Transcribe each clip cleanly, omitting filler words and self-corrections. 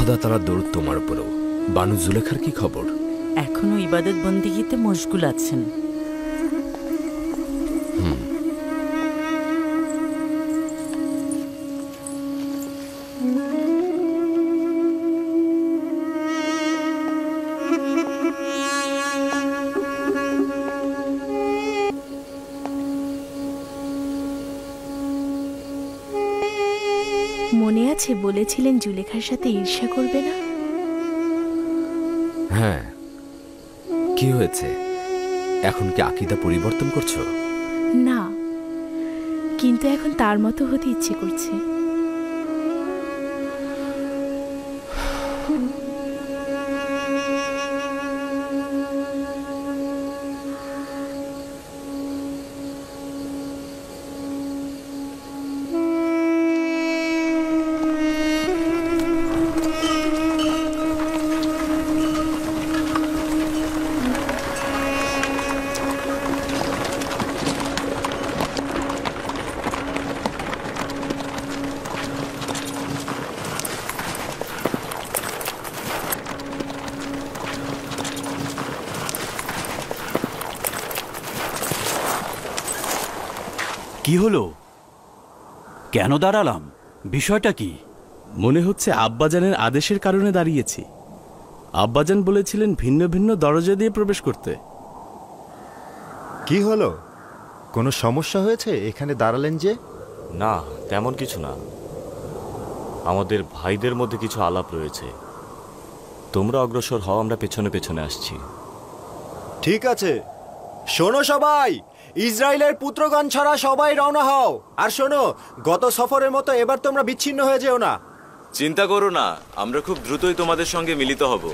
খোদা তাআলার দরুদ তোমার উপরেও। বানু জুলেখার কি খবর? এখনো ইবাদত বন্দিগিতে মশগুল আছেন। মনে আছে বলেছিলেন জুলেখার সাথে ঈর্ষা করবে না? হ্যাঁ, কি হয়েছে? এখন কি আকীদা পরিবর্তন করছো? না, কিন্তু এখন তার মতো হতে ইচ্ছে করছে। কি হলো? কেন দাঁড়ালাম? বিষয়টা কি? মনে হচ্ছে আব্বাজানের আদেশের কারণে দাঁড়িয়েছি। আব্বাজান বলেছিলেন ভিন্ন ভিন্ন দরজা দিয়ে প্রবেশ করতে। কি হলো? কোনো সমস্যা হয়েছে? এখানে দাঁড়ালেন যে? না, তেমন কিছু না। আমাদের ভাইদের মধ্যে কিছু আলাপ রয়েছে। তোমরা অগ্রসর হও, আমরা পেছনে পেছনে আসছি। ঠিক আছে, শোনো সবাই, ইসরায়েলের পুত্রগণ ছাড়া সবাই রওনা হও। আর শোনো, গত সফরের মতো এবার তোমরা বিচ্ছিন্ন হয়ে যেও না। চিন্তা করো না, আমরা খুব দ্রুতই তোমাদের সঙ্গে মিলিত হব।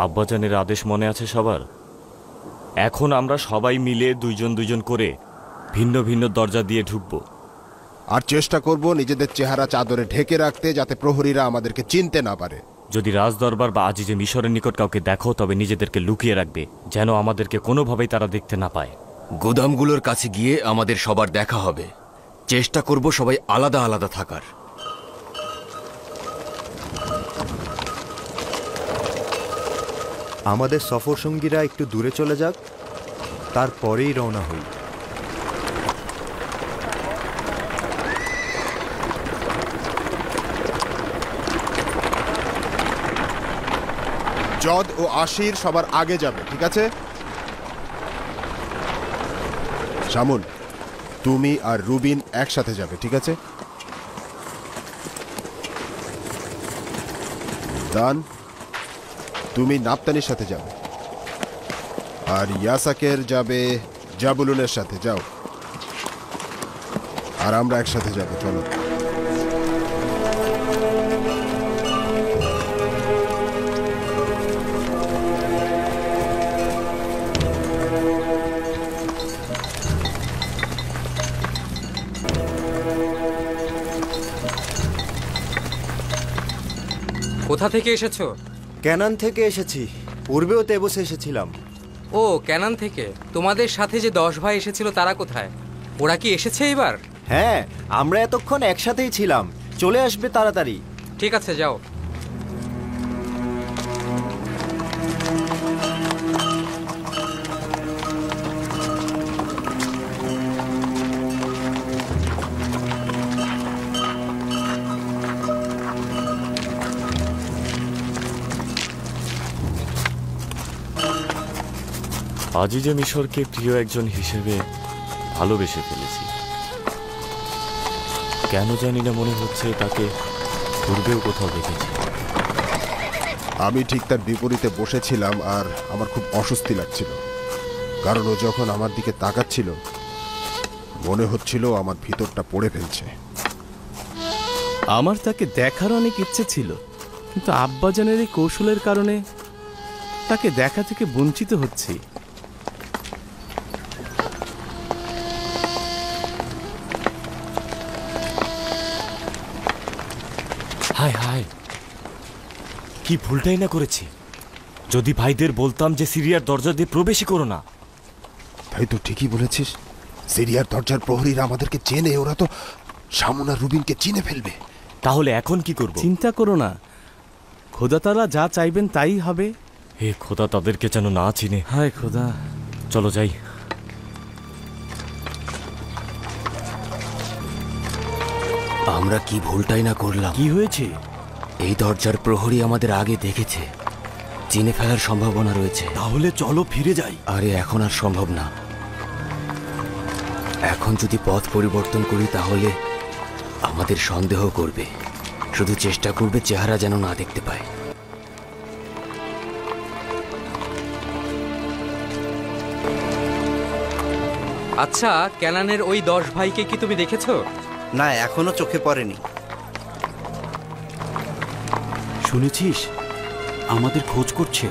আব্বাজানের আদেশ মনে আছে সবার? এখন আমরা সবাই মিলে দুইজন দুইজন করে ভিন্ন ভিন্ন দরজা দিয়ে ঢুকবো। আর চেষ্টা করব নিজেদের চেহারা চাদরে ঢেকে রাখতে, যাতে প্রহরীরা আমাদেরকে চিনতে না পারে। যদি রাজদরবার বা আজিজে মিশরের নিকট কাউকে দেখো, তবে নিজেদেরকে লুকিয়ে রাখবে, যেন আমাদেরকে কোনোভাবেই তারা দেখতে না পায়। গোদামগুলোর কাছে গিয়ে আমাদের সবার দেখা হবে। চেষ্টা করব সবাই আলাদা আলাদা থাকার। আমাদের সফর সঙ্গীরা একটু দূরে চলে যাক, তারপরেই রওনা হই। জদ ও আশির সবার আগে যাবে, ঠিক আছে? শামুন, তুমি আর রুবিন একসাথে যাবে, ঠিক আছে? দান, তুমি নাপতানির সাথে যাবে, আর ইয়াসাকের যাবে জাবুলুনের সাথে। যাও, আর আমরা একসাথে যাব। চলো। কোথা থেকে এসেছো? ক্যানান থেকে এসেছি। পূর্বেও তেবসে এসেছিলাম। ও, ক্যানান থেকে। তোমাদের সাথে যে 10 ভাই এসেছিল তারা কোথায়? ওরা কি এসেছে এবার? হ্যাঁ, আমরা এতক্ষণ একসাথেই ছিলাম। চলে আসবে তাড়াতাড়ি। ঠিক আছে, যাও। আজিজে মিশরকে প্রিয় একজন হিসেবে ভালোবেসে ফেলেছি। কেন জানি না মনে হচ্ছে তাকে পূর্বেও কোথাও দেখেছি। আমি ঠিক তার বিপরীতে বসেছিলাম, আর আমার খুব অস্বস্তি লাগছিল, কারণ ও যখন আমার দিকে তাকাচ্ছিল মনে হচ্ছিল আমার ভিতরটা পড়ে ফেলছে। আমার তাকে দেখার অনেক ইচ্ছে ছিল, কিন্তু আব্বাজানের এই কৌশলের কারণে তাকে দেখা থেকে বঞ্চিত হচ্ছি। হায় হায়, কি ভুলটাই না করেছি। যদি ভাইদের বলতাম যে সিরিয়ার দরজা দিয়ে প্রবেশই করো না। তাই তো ঠিকই বলেছিস, সিরিয়ার দরজার প্রহরীরা আমাদেরকে চেনে, ওরা তো শামুন আর রুবিনকে চিনে ফেলবে। তাহলে এখন কি করব? চিন্তা করো না, খোদা তাআলা যা চাইবেন তাই হবে। হে খোদা, তাদেরকে যেন না চিনে। হায় খোদা। চলো যাই। আমরা কি ভুলটাই না করলাম। কি হয়েছে? এই দরজার প্রহরী আমাদের আগে দেখেছে, চিনে ফেলার সম্ভাবনা রয়েছে। তাহলে চলো ফিরে যাই। আরে এখন আর সম্ভব না। এখন যদি পথ পরিবর্তন করি তাহলে আমাদের সন্দেহ করবে, শুধু চেষ্টা করবে চেহারা যেন না দেখতে পায়। আচ্ছা, ক্যানানের ওই 10 ভাইকে কি তুমি দেখেছো? না, এখনো চোখে পড়েনি। শুনেছিস আমাদের খোঁজ করছে।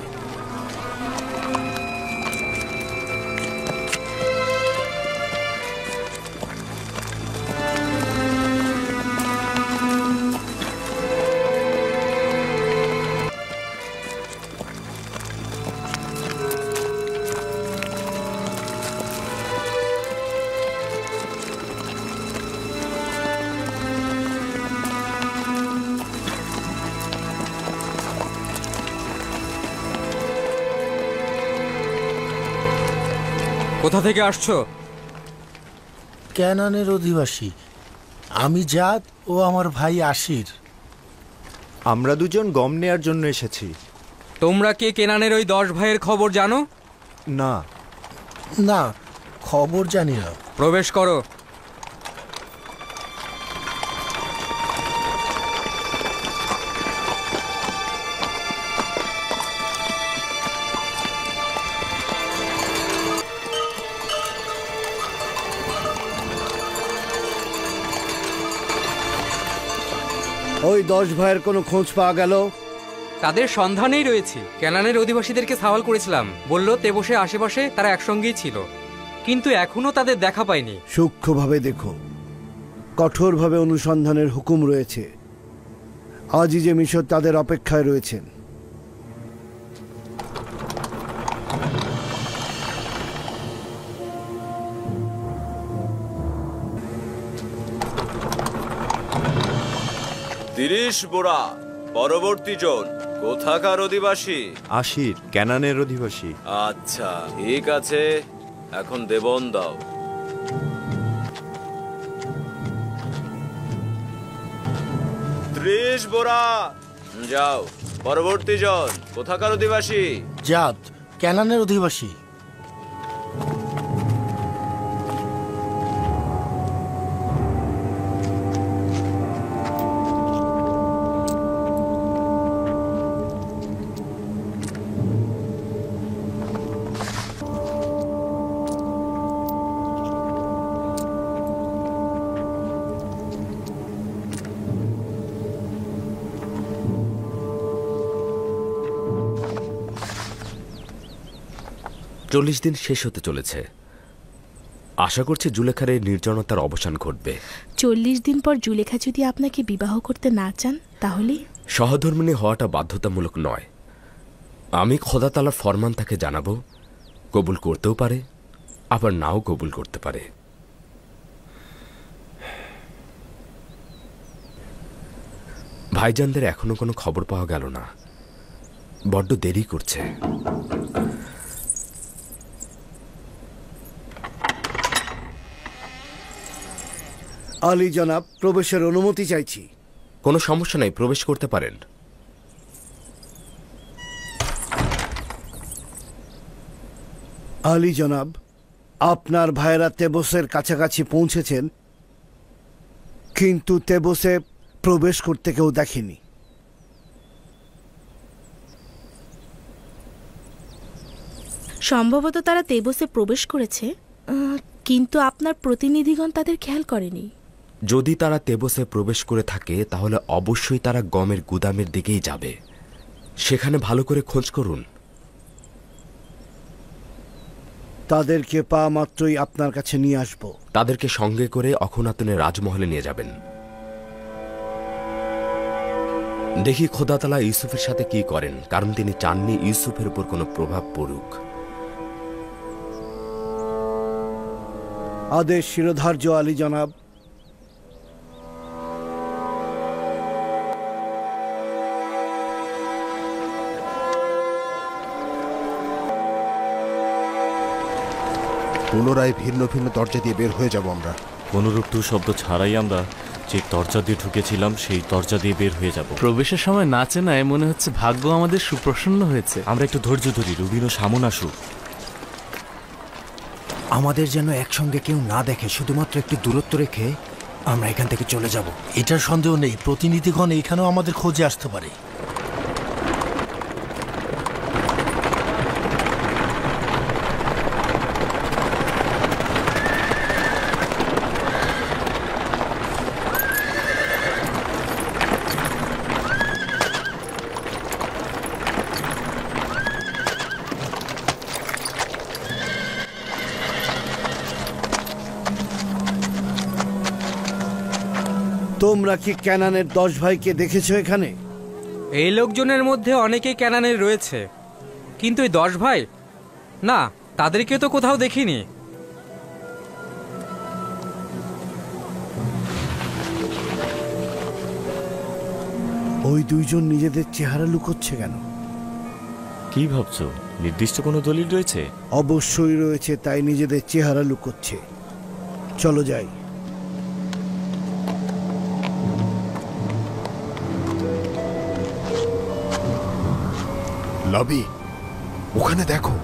কোথা থেকে আসছো? ক্যানানের অধিবাসী আমি, জাদ ও আমার ভাই আশির। আমরা দুজন গম নেয়ার জন্য এসেছি। তোমরা কে কেনানের ওই 10 ভাইয়ের খবর জানো? না। না, খবর জানি না। প্রবেশ করো। ওই 10 ভাইয়ের কোনো খোঁজ পাওয়া গেল? তাদের সন্ধানেই রয়েছে। ক্যানানের অধিবাসীদেরকে সওয়াল করেছিলাম, বলল তেবসে আশেপাশে তারা একসঙ্গেই ছিল, কিন্তু এখনো তাদের দেখা পাইনি। সূক্ষ্মভাবে দেখো, কঠোরভাবে অনুসন্ধানের হুকুম রয়েছে। আজিজে মিশর তাদের অপেক্ষায় রয়েছেন। বোরা পরবর্তী জন কোথাকার অধিবাসী? আশির, ক্যানানের অধিবাসী। আচ্ছা, ঠিক আছে, এখন দেবন দাও। বোরা যাও। পরবর্তী জন কোথাকার অধিবাসী? জাদ, ক্যানানের অধিবাসী। চল্লিশ দিন শেষ হতে চলেছে। আশা করছি জুলেখার এই নির্জনতার অবসান ঘটবে। 40 দিন পর জুলেখা যদি আপনাকে বিবাহ করতে না চান তাহলে? সহধর্মিণী হওয়াটা বাধ্যতামূলক নয়। আমি খোদা তাআলার ফরমান তাকে জানাবো, কবুল করতেও পারে আবার নাও কবুল করতে পারে। ভাইজানদের এখনো কোনো খবর পাওয়া গেল না, বড্ড দেরি করছে। আলী জনাব, প্রবেশের অনুমতি চাইছি। কোনো সমস্যা নাই, প্রবেশ করতে পারেন। আলী জনাব, আপনার ভাইয়েরা তেবসের কাছাকাছি পৌঁছেছেন, কিন্তু তেবসে প্রবেশ করতে কেউ দেখেনি। সম্ভবত তারা তেবসে প্রবেশ করেছে, কিন্তু আপনার প্রতিনিধিগণ তাদের খেয়াল করেনি। যদি তারা তেবসে প্রবেশ করে থাকে তাহলে অবশ্যই তারা গমের গুদামের দিকেই যাবে। সেখানে ভালো করে খোঁজ করুন। তাদেরকে পা মাত্রই আপনার কাছে নিয়ে আসব। তাদেরকে সঙ্গে করে অখনাতুনের রাজমহলে নিয়ে যাবেন। দেখি খোদাতালা ইউসুফের সাথে কি করেন, কারণ তিনি চাননি ইউসুফের উপর কোনো প্রভাব পড়ুক। আদেশ শিরোধার্য আলী জনাব। পুনরায় ভিন্ন ভিন্ন দরজা দিয়ে বের হয়ে যাব আমরা। কোনরূপ শব্দ ছাড়াই আমরা যে দরজা দিয়ে ঢুকেছিলাম সেই দরজা দিয়ে বের হয়ে যাব। প্রবেশের সময় না চেনায় মনে হচ্ছে ভাগ্য আমাদের সুপ্রসন্ন হয়েছে। আমরা একটু ধৈর্য ধরি, রুবিন ও সামন আসুক। আমাদের যেন একসঙ্গে কেউ না দেখে, শুধুমাত্র একটু দূরত্ব রেখে আমরা এখান থেকে চলে যাব। এটার সন্দেহ নেই, প্রতিনিধিগণ এখানেও আমাদের খোঁজে আসতে পারে। তোমরা কি ক্যানানের 10 ভাইকে দেখেছো এখানে? এই লোকজনের মধ্যে অনেকেই ক্যানানের রয়েছে, কিন্তু এই 10 ভাই না, তাদেরকে তো কোথাও দেখিনি। ওই দুইজন নিজেদের চেহারা লুকোচ্ছে কেন? কি ভাবছো, নির্দিষ্ট কোনো দলিল রয়েছে? অবশ্যই রয়েছে, তাই নিজেদের চেহারা লুকোচ্ছে। চলো যাই। লবি, ওখানে দেখো।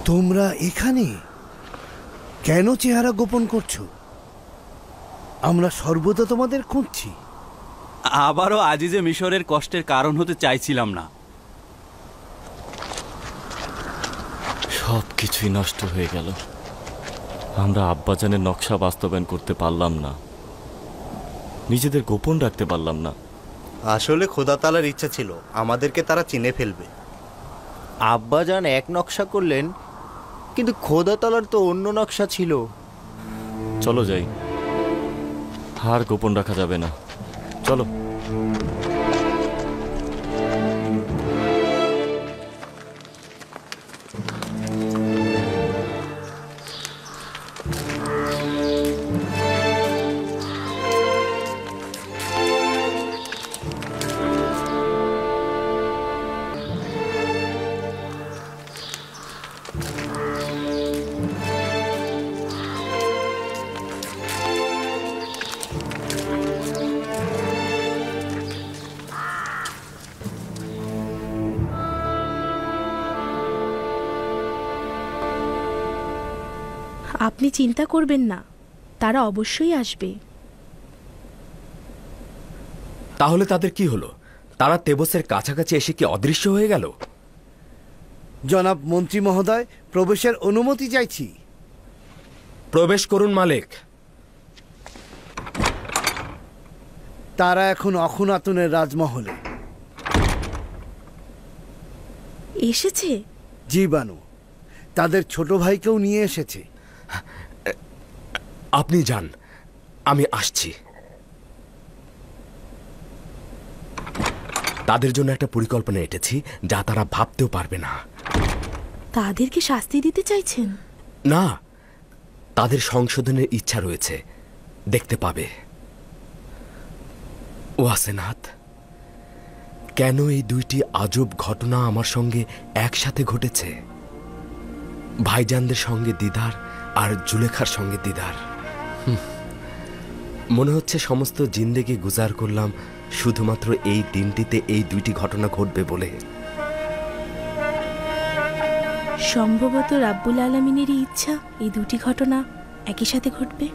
তোমরা এখানে কেন চেহারা গোপন করছো? আমরা সর্বদা তোমাদের খুঁজছি। আবারও আজিজে মিশরের কষ্টের কারণ হতে চাইছিলাম না। সব কিছুই নষ্ট হয়ে গেল। আমরা আব্বাজানের নকশা বাস্তবায়ন করতে পারলাম না, নিজেদের গোপন রাখতে পারলাম না। আসলে খোদা তাআলার ইচ্ছা ছিল আমাদেরকে তারা চিনে ফেলবে। আব্বাজান এক নকশা করলেন, কিন্তু খোদা তাআলার তো অন্য নকশা ছিল। চলো যাই, আর গোপন রাখা যাবে না। চলো। আপনি চিন্তা করবেন না, তারা অবশ্যই আসবে। তাহলে তাদের কি হলো? তারা তেবসের কাছাকাছি এসে কি অদৃশ্য হয়ে গেল? জনাব মন্ত্রী মহোদয়, প্রবেশের অনুমতি চাইছি। প্রবেশ করুন মালিক। তারা এখন অখুনাতুনের রাজমহলে এসেছে। জি বানু, তাদের ছোট ভাইকেও নিয়ে এসেছে। আপনি যান, আমি আসছি। তাদের জন্য একটা পরিকল্পনা এঁটেছি যা তারা ভাবতেও পারবে না। তাদেরকে শাস্তি দিতে চাইছেন? না, তাদের সংশোধনের ইচ্ছা রয়েছে, দেখতে পাবে। ওয়াসেনাত, কেন এই দুইটি আজব ঘটনা আমার সঙ্গে একসাথে ঘটেছে? ভাইজানদের সঙ্গে দিদার আর জুলেখার সঙ্গে দিদার। মনে হচ্ছে সমস্ত জিন্দেগি গুজার করলাম শুধুমাত্র এই দিনটিতে এই দুইটি ঘটনা ঘটবে বলে। সম্ভবত রাব্বুল আলামিনেরই ইচ্ছা এই দুটি ঘটনা একই সাথে ঘটবে।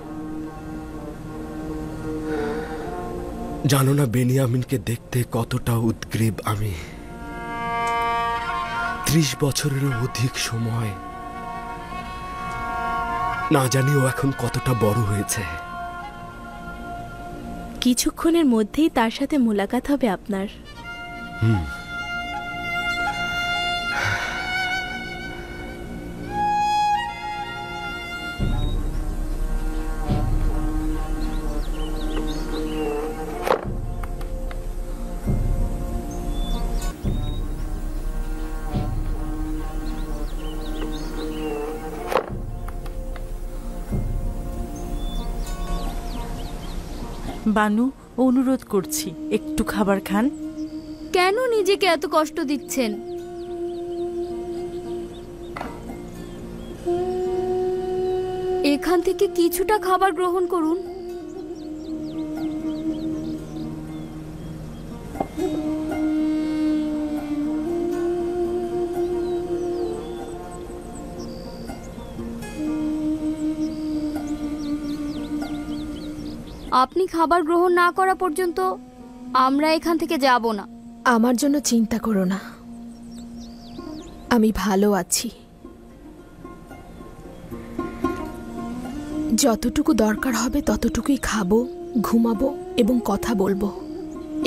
জানো না বেনিয়ামিনকে দেখতে কতটা উদ্গ্রীব আমি। 30 বছরেরও অধিক সময়, না জানি ও এখন কতটা বড় হয়েছে। কিছুক্ষণের মধ্যেই তার সাথে মোলাকাত হবে আপনার। বানু, অনুরোধ করছি একটু খাবার খান। কেন নিজেকে এত কষ্ট দিচ্ছেন? এখান থেকে কিছুটা খাবার গ্রহণ করুন। আপনি খাবার গ্রহণ না করা পর্যন্ত আমরা এখান থেকে যাব না। আমার জন্য চিন্তা করো না, আমি ভালো আছি। যতটুকু দরকার হবে ততটুকুই খাবো, ঘুমাবো এবং কথা বলবো,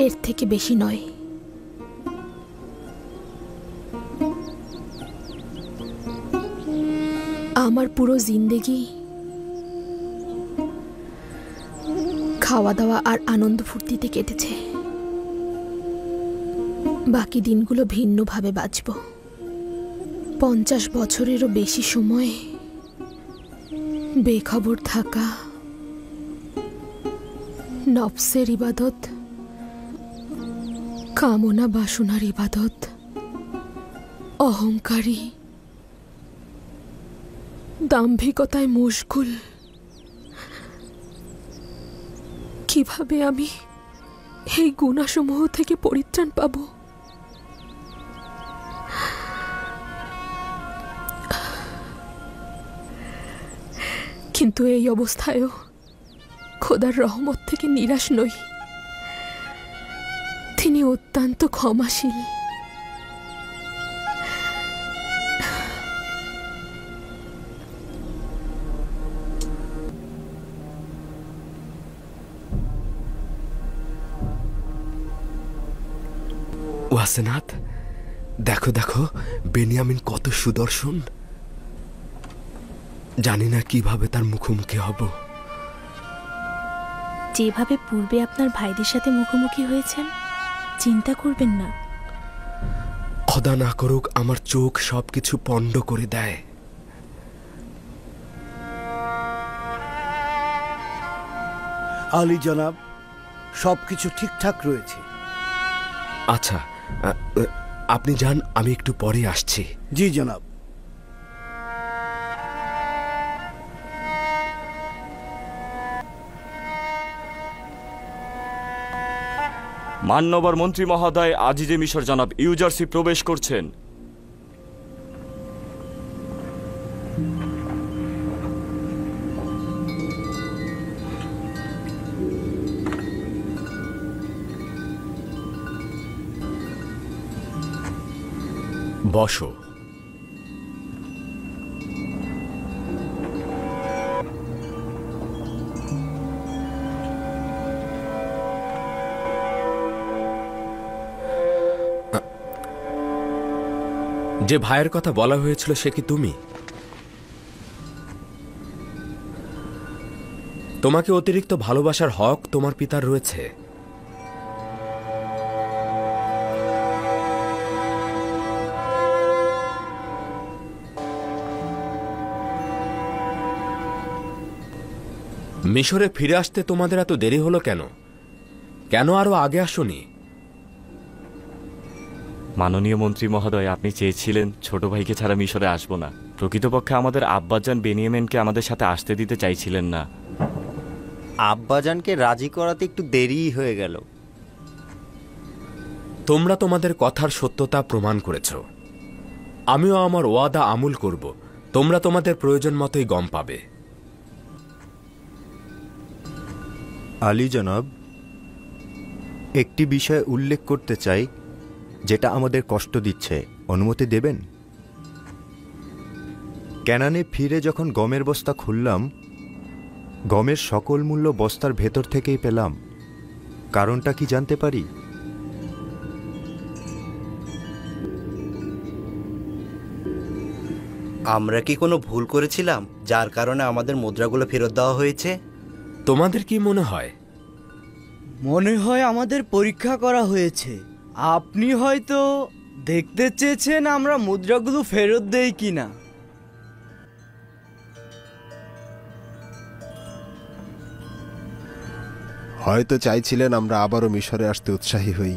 এর থেকে বেশি নয়। আমার পুরো জিন্দেগি খাওয়া দাওয়া আর আনন্দ ফুর্তিতে কেটেছে। বাকি দিনগুলো ভিন্নভাবে বাঁচব। 50 বছরেরও বেশি সময় বেখবর থাকা, নফসের ইবাদত, কামনা বাসনার ইবাদত, অহংকারী, দাম্ভিকতায় মশগুল। কিভাবে আমি এই গুণাসমূহ থেকে পরিত্রাণ পাব? কিন্তু এই অবস্থায়ও খোদার রহমত থেকে নিরাশ নই। তিনি অত্যন্ত ক্ষমাশীল। ওয়াসেনাথ, দেখো দেখো বেনিয়ামিন কত সুদর্শন। জানি না কিভাবে তার মুখোমুখি হব। যেভাবে পূর্বে আপনার ভাইদের সাথে মুখোমুখি হয়েছেন, চিন্তা করবেন না। খোদা না করুক আমার চোখ সবকিছু পণ্ড করে দেয়। আলী জনাব, সবকিছু ঠিকঠাক রয়েছে। আচ্ছা, আপনি যান, আমি একটু পরে আসছি। জি জনাব। মান্যবর মন্ত্রী মহোদয় আজিজে মিশর জনাব ইউজারসি প্রবেশ করছেন। বসো। যে ভাইয়ের কথা বলা হয়েছিল সে কি তুমি? তোমাকে অতিরিক্ত ভালোবাসার হক তোমার পিতার রয়েছে। মিশরে ফিরে আসতে তোমাদের এত দেরি হলো কেন? কেন আরো আগে আসোনি? মাননীয় মন্ত্রী মহোদয়, আপনি চেয়েছিলেন ছোট ভাইকে ছাড়া মিশরে আসবো না। প্রকৃতপক্ষে আমাদের আব্বাজান বেনিয়ামিনকে আমাদের সাথে আসতে দিতে চাইছিলেন না। আব্বাজানকে রাজি করাতে একটু দেরিই হয়ে গেল। তোমরা তোমাদের কথার সত্যতা প্রমাণ করেছ। আমিও আমার ওয়াদা আমল করব। তোমরা তোমাদের প্রয়োজন মতোই গম পাবে। আলী জনাব, একটি বিষয় উল্লেখ করতে চাই যেটা আমাদের কষ্ট দিচ্ছে। অনুমতি দেবেন? ক্যানানে ফিরে যখন গমের বস্তা খুললাম, গমের সকল মূল্য বস্তার ভেতর থেকেই পেলাম। কারণটা কি জানতে পারি? আমরা কি কোনো ভুল করেছিলাম যার কারণে আমাদের মুদ্রাগুলো ফেরত দেওয়া হয়েছে? তোমাদের কি মনে হয়? মনে হয় আমাদের পরীক্ষা করা হয়েছে। আপনি হয়তো দেখতে চেয়েছেন আমরা মুদ্রাগুলো ফেরত দেই কিনা। হয়তো চাইছিলেন আমরা আবারও মিশরে আসতে উৎসাহী হই।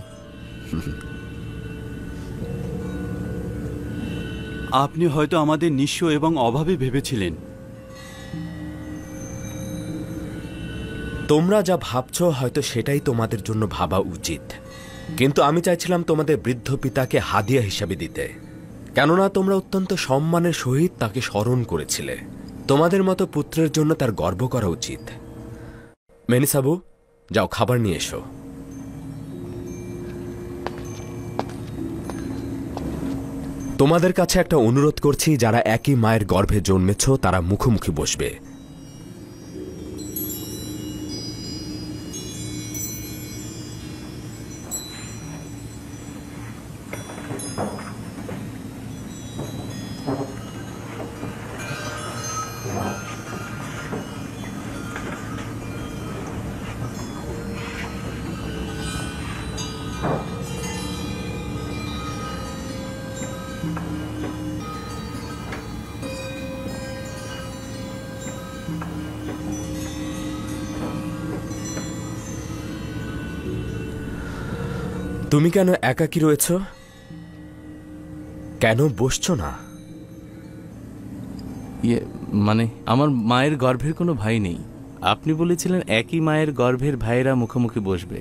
আপনি হয়তো আমাদের নিঃস্ব এবং অভাবী ভেবেছিলেন। তোমরা যা ভাবছো হয়তো সেটাই তোমাদের জন্য ভাবা উচিত, কিন্তু আমি চাইছিলাম তোমাদের বৃদ্ধ পিতাকে হাদিয়া হিসাবে দিতে, কেননা তোমরা অত্যন্ত সম্মানের সহিত তাকে স্মরণ করেছিলে। তোমাদের মতো পুত্রের জন্য তার গর্ব করা উচিত। মেনিসাবু, যাও খাবার নিয়ে এসো। তোমাদের কাছে একটা অনুরোধ করছি, যারা একই মায়ের গর্ভে জন্মেছ তারা মুখোমুখি বসবে। তুমি কেন একাকী রয়েছ? কেন বসছো না? মানে আমার মায়ের গর্ভের কোনো ভাই নেই। আপনি বলেছিলেন একই মায়ের গর্ভের ভাইয়েরা মুখোমুখি বসবে।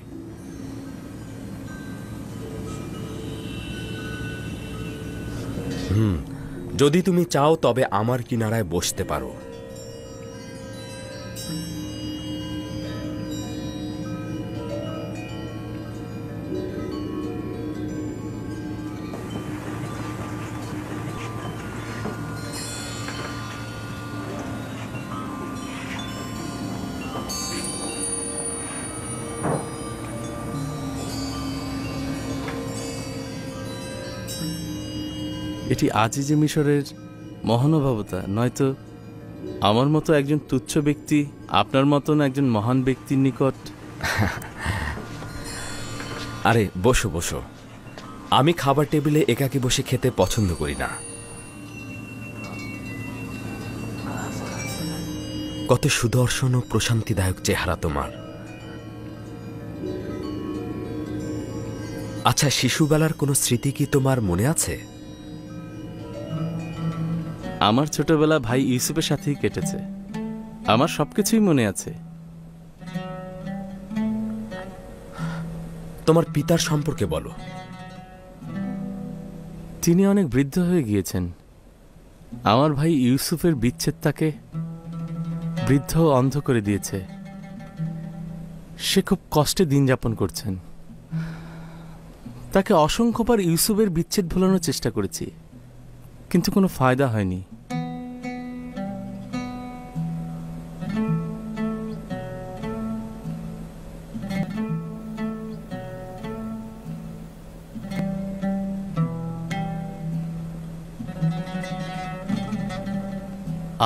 যদি তুমি চাও তবে আমার কিনারায় বসতে পারো। এটি আজিজে মিশরের মহানুভবতা, নয়তো আমার মতো একজন তুচ্ছ ব্যক্তি আপনার মতন একজন মহান ব্যক্তির নিকট। আরে বসো বসো, আমি খাবার টেবিলে একাকী বসে খেতে পছন্দ করি না। কত সুদর্শন ও প্রশান্তিদায়ক চেহারা তোমার। আচ্ছা, শিশুবেলার কোনো স্মৃতি কি তোমার মনে আছে? আমার ছোটবেলা ভাই ইউসুফের সাথেই কেটেছে। আমার সবকিছুই মনে আছে। তোমার পিতার সম্পর্কে বলো। তিনি অনেক বৃদ্ধ হয়ে গিয়েছেন। আমার ভাই ইউসুফের বিচ্ছেদ তাকে বৃদ্ধ ও অন্ধ করে দিয়েছে। সে খুব কষ্টে দিন যাপন করছেন। তাকে অসংখ্যবার ইউসুফের বিচ্ছেদ ভোলানোর চেষ্টা করেছি, কিন্তু কোনো ফায়দা হয়নি।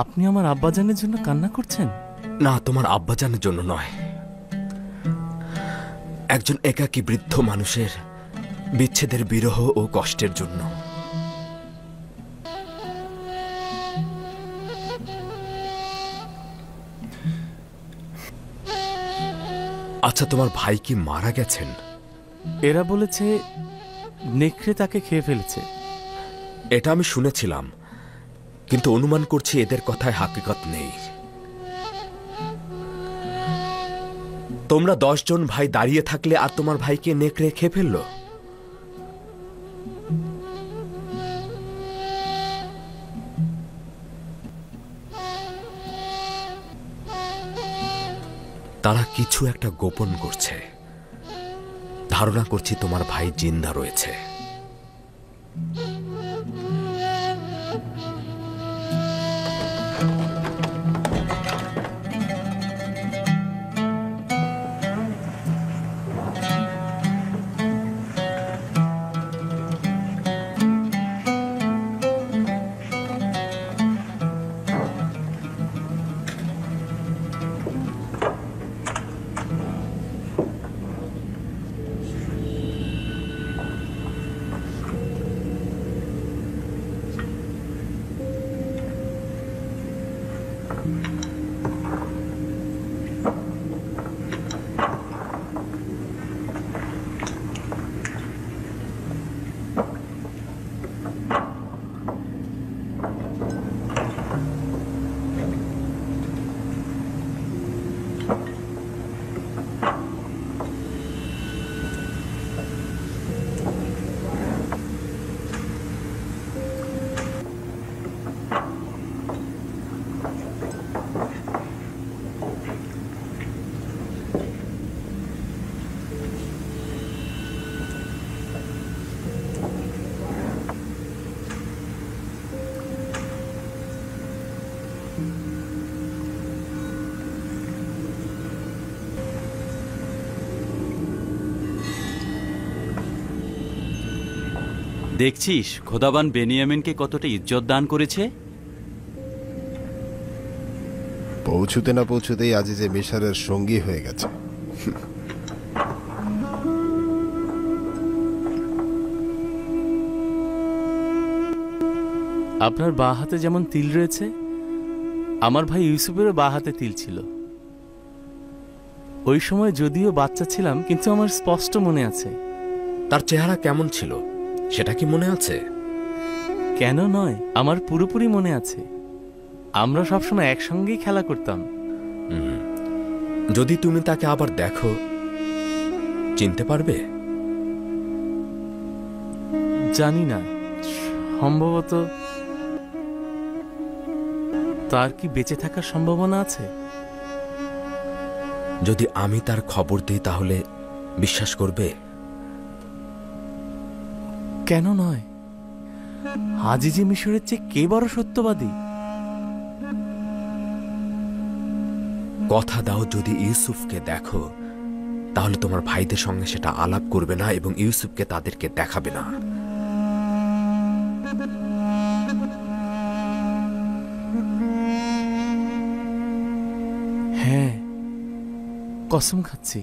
আপনি আমার আব্বাজানের জন্য কান্না করছেন? না, তোমার আব্বাজানের জন্য নয়, একজন একাকী বৃদ্ধ মানুষের বিচ্ছেদের বিরহ ও কষ্টের জন্য। আচ্ছা, তোমার ভাই কি মারা গেছেন? এরা বলেছে নেকড়ে তাকে খেয়ে ফেলেছে। এটা আমি শুনেছিলাম, কিন্তু অনুমান করছি এদের কথায় হাকিকত নেই। তোমরা 10 জন ভাই দাঁড়িয়ে থাকলে আর তোমার ভাইকে নেকড়ে খেয়ে ফেলল? তারা কিছু একটা গোপন করছে। ধারণা করছি তোমার ভাই জিন্দা রয়েছে। দেখছিস খোদাবান বেনিয়ামিনকে কতটা ইজ্জত দান করেছে। পৌঁছুতে না পৌঁছুতেই আজিজে মিশরের সঙ্গী হয়ে গেছে। আপনার বাঁ হাতে যেমন তিল রয়েছে, আমার ভাই ইউসুফেরও বাঁ হাতে তিল ছিল। ওই সময় যদিও বাচ্চা ছিলাম, কিন্তু আমার স্পষ্ট মনে আছে। তার চেহারা কেমন ছিল সেটা কি মনে আছে? কেন নয়, আমার পুরোপুরি মনে আছে। আমরা সবসময় একসঙ্গেই খেলা করতাম। যদি তুমি তাকে আবার দেখো, চিনতে পারবে? জানি না, সম্ভবত। তার কি বেঁচে থাকার সম্ভাবনা আছে? যদি আমি তার খবর দিই তাহলে বিশ্বাস করবে? কেন নয়? আজিজে মিশরের চেয়ে কে বড় সত্যবাদী? কথা দাও, যদি ইউসুফকে দেখো তাহলে তোমার ভাইদের সঙ্গে সেটা আলাপ করবে না এবং ইউসুফকে তাদেরকে দেখাবে না। হ্যাঁ, কসম খাচ্ছি।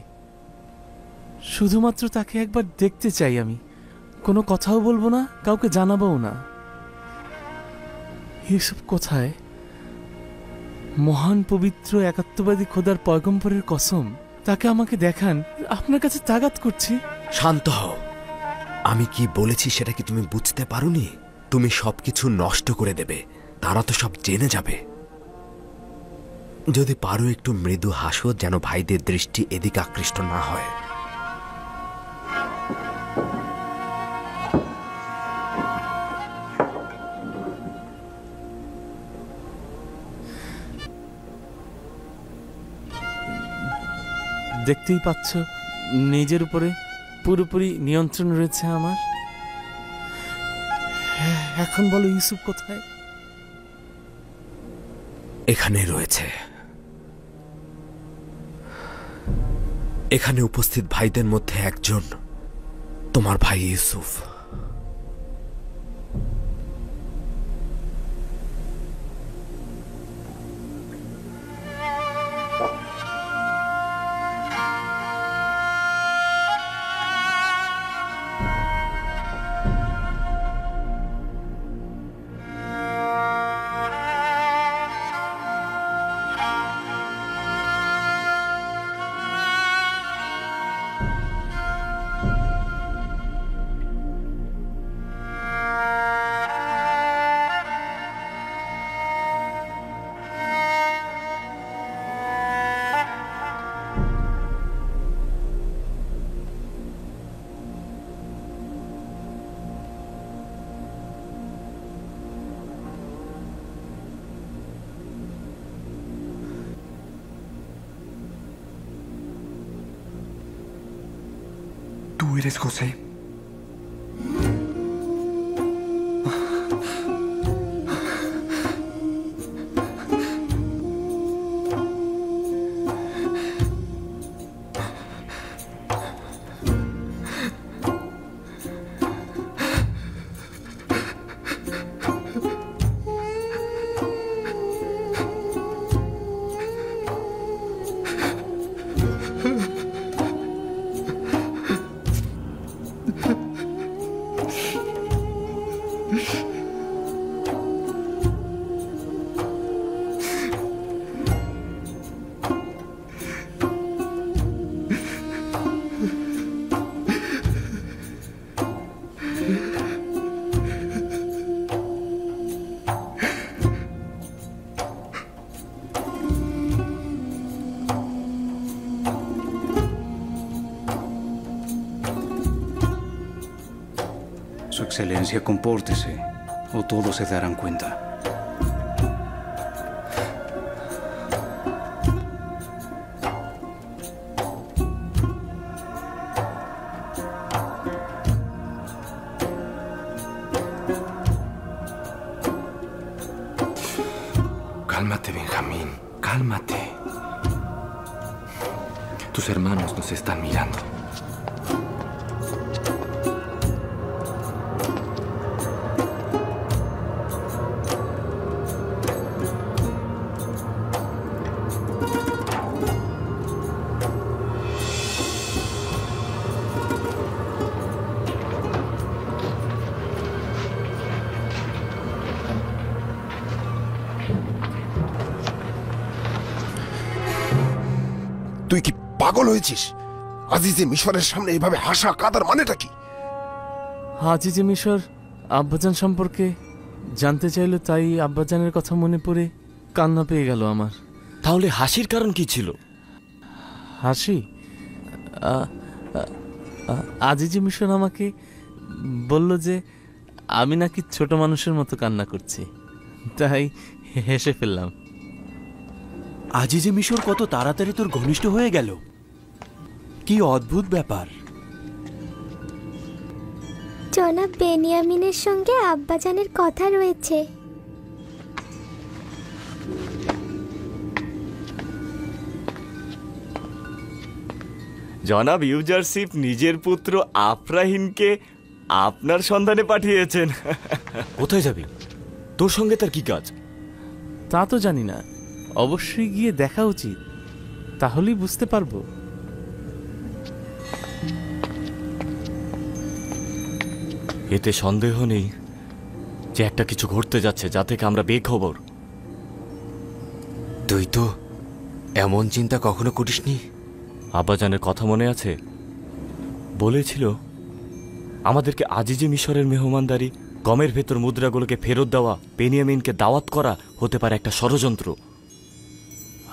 শুধুমাত্র তাকে একবার দেখতে চাই আমি। কোনো কথাও বলবো না, কাউকে জানাবও না। ইউসুফ কোথায়? মহান পবিত্র একাত্মবাদী খোদার পয়গম্বরের কসম, তাকে আমাকে দেখান। আপনার কাছে তাগাত করছি। শান্ত হও। আমি কি বলেছি সেটা কি তুমি বুঝতে পারোনি? তুমি সবকিছু নষ্ট করে দেবে, তারা তো সব জেনে যাবে। যদি পারো একটু মৃদু হাসো, যেন ভাইদের দৃষ্টি এদিকে আকৃষ্ট না হয়। দেখতেই পাচ্ছ, নিজের উপরে পুরোপুরি নিয়ন্ত্রণ রয়েছে আমার। এখন বলো, ইউসুফ কোথায়? এখানে রয়েছে। এখানে উপস্থিত ভাইদের মধ্যে একজন তোমার ভাই Yusuf. ¿Tú eres José? Su excelencia, compórtese o todos se darán cuenta. Cálmate, Benjamín, cálmate. Tus hermanos nos están mirando. তুই কি পাগল হয়েছিস? আজিজে মিশরের সামনে এভাবে হাসা কাদার মানেটা কি? আজিজে মিশর আব্বাজান সম্পর্কে জানতে চাইলো, তাই আব্বাজানের কথা মনে পড়ে কান্না পেয়ে গেল আমার। তাহলে হাসির কারণ কি ছিল? হাসি? আজিজে মিশর আমাকে বলল যে আমি নাকি ছোট মানুষের মতো কান্না করছি, তাই হেসে ফেললাম। আজিজে মিশর কত তাড়াতাড়ি তোর ঘনিষ্ঠ হয়ে গেল, কি অদ্ভুত ব্যাপার। জনাব বেনিয়ামিনের সঙ্গে আব্বাজানের কথা রয়েছে। জনাব ইউজারশিপ নিজের পুত্র আফরাহিমকে আপনার সন্ধানে পাঠিয়েছেন। কোথায় যাবি? তোর সঙ্গে তার কি কাজ? তা তো জানি না, অবশ্যই গিয়ে দেখা উচিত, তাহলেই বুঝতে পারবো। এতে সন্দেহ নেই যে একটা কিছু ঘটতে যাচ্ছে, যা থেকে আমরা বেখবর। তুই তো এমন চিন্তা কখনো করিসনি? আব্বাজানের কথা মনে আছে? বলেছিল আমাদেরকে আজিজে মিশরের মেহমানদারি, গমের ভেতর মুদ্রাগুলোকে ফেরত দেওয়া, বেনিয়ামিনকে দাওয়াত করা হতে পারে একটা ষড়যন্ত্র।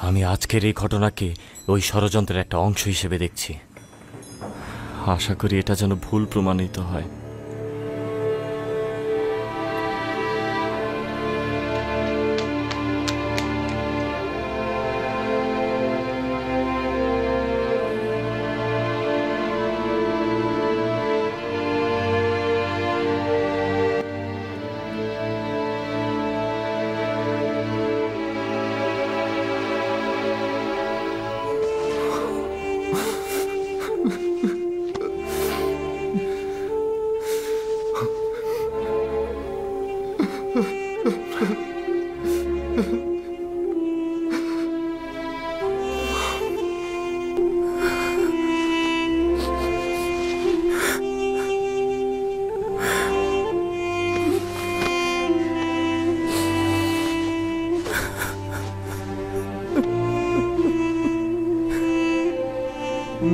আমি আজকের এই ঘটনাকে ওই ষড়যন্ত্রের একটা অংশ হিসেবে দেখছি। আশা করি এটা যেন ভুল প্রমাণিত হয়।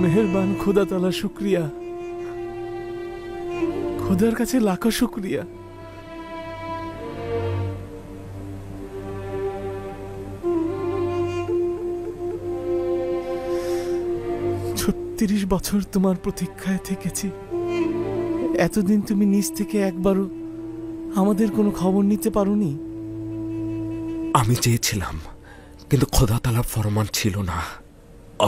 মেহেরবান খোদা তাআলা, শুকরিয়া, খোদার কাছে লাখো শুকরিয়া। ৩৬ বছর তোমার প্রতীক্ষায় থেকেছি। এতদিন তুমি নিজ থেকে একবারও আমাদের কোনো খবর নিতে পারোনি। আমি চেয়েছিলাম, কিন্তু খোদা তাআলার ফরমান ছিল না।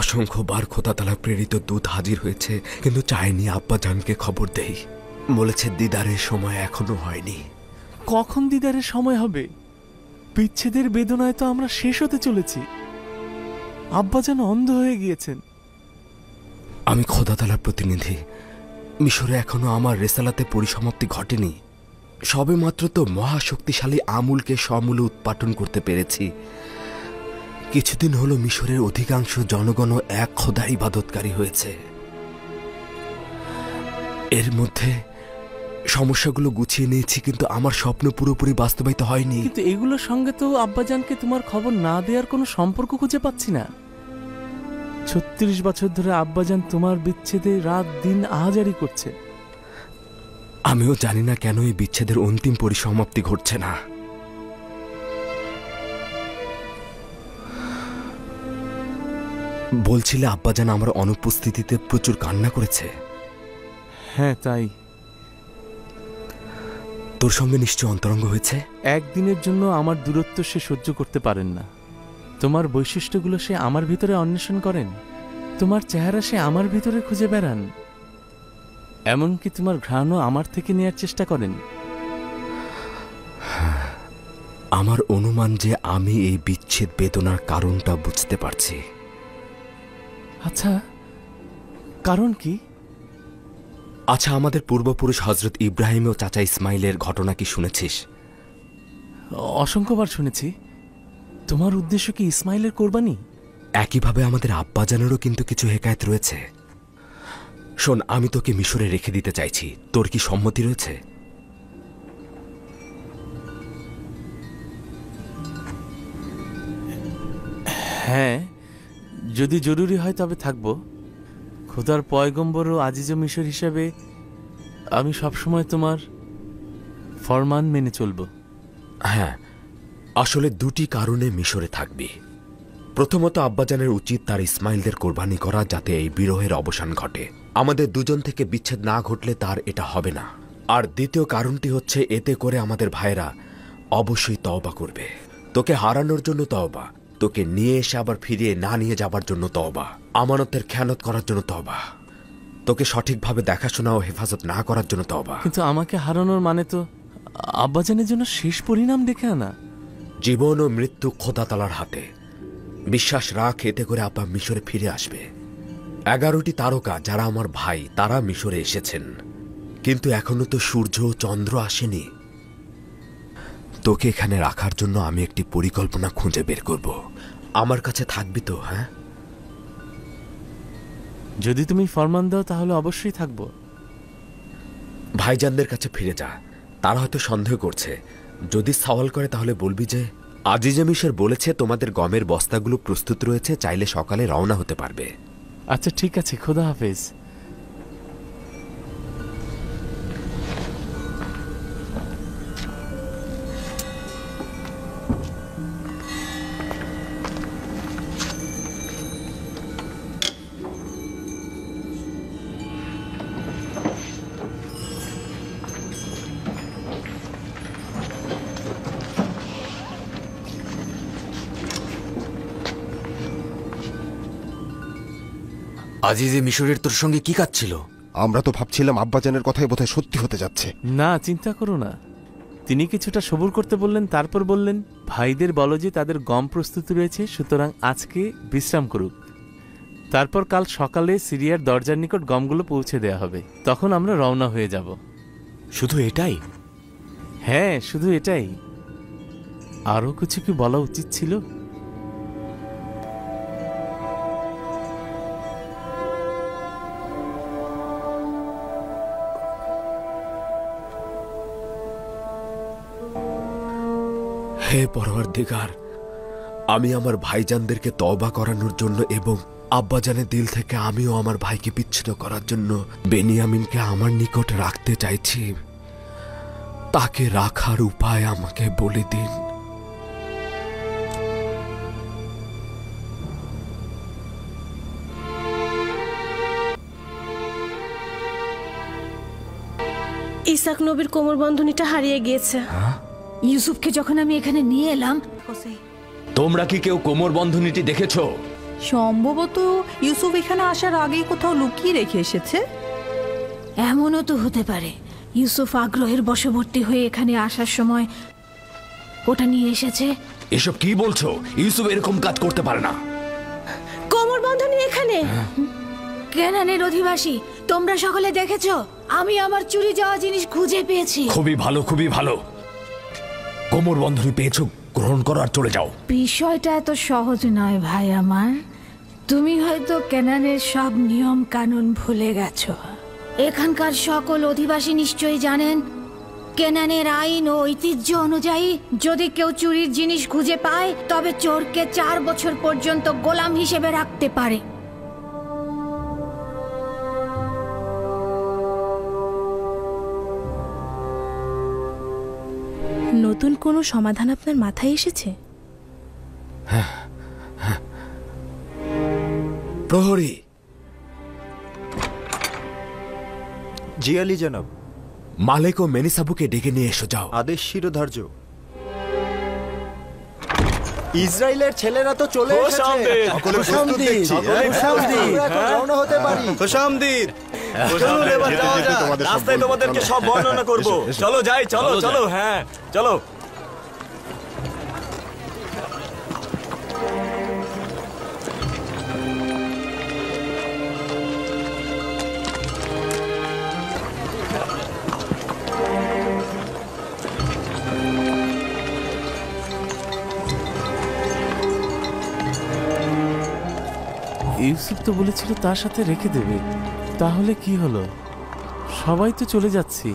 অসংখ্যবার খোদা তাআলা প্রেরিত দূত হাজির হয়েছে, কিন্তু চাইনি আব্বাজানকে খবর দেই। বলেছে দিদারের সময় এখনো হয়নি। কখন দিদারের সময় হবে? বিচ্ছেদের বেদনায় তো আমরা শেষ হতে চলেছি। আব্বাজান অন্ধ হয়ে গিয়েছেন। আমি খোদা তাআলার প্রতিনিধি। মিশরে এখনো আমার রেসালাতে পরিসমাপ্তি ঘটেনি। সবে মাত্র তো মহাশক্তিশালী আমুলকে সমূলে উৎপাটন করতে পেরেছি। কিছুদিন হলো মিশরের অধিকাংশ জনগণও এক খোদার ইবাদতকারী হয়েছে। এর মধ্যে সমস্যাগুলো গুছিয়ে নিয়েছি, কিন্তু আমার স্বপ্ন পুরোপুরি বাস্তবায়িত হয়নি। কিন্তু এগুলোর সঙ্গে তো আব্বাজানকে তোমার খবর না দেওয়ার কোনো সম্পর্ক খুঁজে পাচ্ছি না। ৩৬ বছর ধরে আব্বাজান তোমার বিচ্ছেদে রাত দিন আহাজারি করছে। আমিও জানি না কেন এই বিচ্ছেদের অন্তিম পরিসমাপ্তি ঘটছে না। বলছিলে আব্বাজান আমার অনুপস্থিতিতে প্রচুর কান্না করেছে। হ্যাঁ, তাই। তোর সঙ্গে নিশ্চয় অন্তরঙ্গ হয়েছে। একদিনের জন্য আমার দূরত্ব সে সহ্য করতে পারেন না। তোমার বৈশিষ্ট্যগুলো সে আমার ভিতরে অন্বেষণ করেন, তোমার চেহারা সে আমার ভিতরে খুঁজে বেড়ান, এমনকি তোমার ঘ্রাণও আমার থেকে নেয়ার চেষ্টা করেন। আমার অনুমান যে আমি এই বিচ্ছেদ বেদনার কারণটা বুঝতে পারছি। আচ্ছা, কারণ কি? আচ্ছা, আমাদের পূর্বপুরুষ হজরত ইব্রাহিম ও চাচা ইসমাইলের ঘটনা কি শুনেছিস? অসংখ্যবার শুনেছি। তোমার উদ্দেশ্য কি ইসমাইলের কোরবানি? একইভাবে আমাদের আব্বাজানেরও কিন্তু কিছু হেকায়েত রয়েছে। শোন, আমি তোকে মিশরে রেখে দিতে চাইছি। তোর কি সম্মতি রয়েছে? হ্যাঁ, যদি জরুরি হয় তবে থাকবো। খোদার পয়গম্বর ও আজিজ মিশর হিসাবে আমি সবসময় তোমার ফরমান মেনে চলব। হ্যাঁ, আসলে দুটি কারণে মিশরে থাকবি। প্রথমত, আব্বাজানের উচিত তার ইসমাইলদের কোরবানি করা, যাতে এই বিরহের অবসান ঘটে। আমাদের দুজন থেকে বিচ্ছেদ না ঘটলে তার এটা হবে না। আর দ্বিতীয় কারণটি হচ্ছে, এতে করে আমাদের ভাইরা অবশ্যই তওবা করবে। তোকে হারানোর জন্য তওবা, তোকে নিয়ে এসে আবার ফিরিয়ে না নিয়ে যাবার জন্য তওবা, আমানতের খেয়ানত করার জন্য তওবা, তোকে সঠিকভাবে দেখাশোনা ও হেফাজত না করার জন্য তওবা। কিন্তু আমাকে হারানোর মানে তো আব্বাজানের জন্য শেষ পরিণাম দেখে আনা। জীবন ও মৃত্যু খোদা তাআলার হাতে। বিশ্বাস রাখ, এতে করে আব্বা মিশরে ফিরে আসবে। 11টি তারকা যারা আমার ভাই, তারা মিশরে এসেছেন, কিন্তু এখনো তো সূর্য ও চন্দ্র আসেনি। তোকে এখানে রাখার জন্য আমি একটি পরিকল্পনা খুঁজে বের করব। আমার কাছে থাকবি তো? হ্যাঁ, যদি তুমি ফরমান দাও তাহলে অবশ্যই থাকবো। ভাইজানদের কাছে ফিরে যা, তারা হয়তো সন্দেহ করছে। যদি সওয়াল করে তাহলে বলবি যে আজিজে মিশর বলেছে তোমাদের গমের বস্তাগুলো প্রস্তুত রয়েছে, চাইলে সকালে রওনা হতে পারবে। আচ্ছা ঠিক আছে, খোদা হাফেজ। আজিজে মিশরের তোর সঙ্গে কি কাজ ছিল? আমরা তো ভাবছিলাম আব্বাজানের কথাই বোধহয় সত্যি হতে যাচ্ছে। না, চিন্তা করো না। তিনি কিছুটা সবুর করতে বললেন, তারপর বললেন, ভাইদের বলো যে তাদের গম প্রস্তুত রয়েছে, সুতরাং আজকে বিশ্রাম করুক। তারপর কাল সকালে সিরিয়ার দরজার নিকট গমগুলো পৌঁছে দেয়া হবে, তখন আমরা রওনা হয়ে যাব। শুধু এটাই? হ্যাঁ, শুধু এটাই। আরও কিছু কি বলা উচিত ছিল? হে পরওয়ারদিগার, আমি আমার ভাইজানদেরকে তওবা করানোর জন্য এবং আব্বাজানের দিল থেকে আমিও আমার ভাইকে বিচ্ছিন্ন করার জন্য বেনিয়ামিনকে আমার নিকট রাখতে চাইছি। তাকে রাখার উপায় আমাকে বলে দিন। ইসাক নবীর কোমর বন্ধনীটা হারিয়ে গিয়েছে। ইউসুফকে যখন আমি এখানে নিয়ে এলাম, তোমরা কি কেউ কোমর বন্ধনীটি দেখেছো? সম্ভবত ইউসুফ এখানে আসার আগেই কোথাও লুকিয়ে রেখে এসেছে। এমনও তো হতে পারে ইউসুফ আগ্রহের বশবর্তী হয়ে এখানে আসার সময় ওটা নিয়ে এসেছে। এসব কি বলছো? ইউসুফ এরকম কাজ করতে পারে না। কোমর বন্ধনী এখানে। কেনানের অধিবাসী, তোমরা সকলে দেখেছো আমি আমার চুরি যাওয়া জিনিস খুঁজে পেয়েছি। খুবই ভালো, খুবই ভালো। কোমর বন্ধনী পেয়েছো, গ্রহণ করো আর চলে যাও। বিষয়টা এত সহজ নয় ভাই আমার। তুমি হয়তো কেনানের সব নিয়ম কানুন ভুলে গেছো। এখানকার সকল অধিবাসী নিশ্চয়ই জানেন, কেনানের আইন ও ঐতিহ্য অনুযায়ী যদি কেউ চুরির জিনিস খুঁজে পায় তবে চোরকে 4 বছর পর্যন্ত গোলাম হিসেবে রাখতে পারে। নতুন কোনো সমাধান আপনার মাথায় এসেছে? প্রহরী। জি আলী জনাব। মালেক ও মেনিসাবুকে ডেকে নিয়ে এসো, যাও। আদেশ শিরোধার্য। ইসরায়েলের ছেলেরা তো চলে এসেছে। রওনা হতে পারি। খুশামদিদ। রাস্তায় তোমাদেরকে সব বর্ণনা করব। চলো যাই, চলো চলো। হ্যাঁ চলো। ইউসুফ তো বলেছিল তার সাথে রেখে দেবে, তাহলে কি হলো? সবাই তো চলে যাচ্ছি।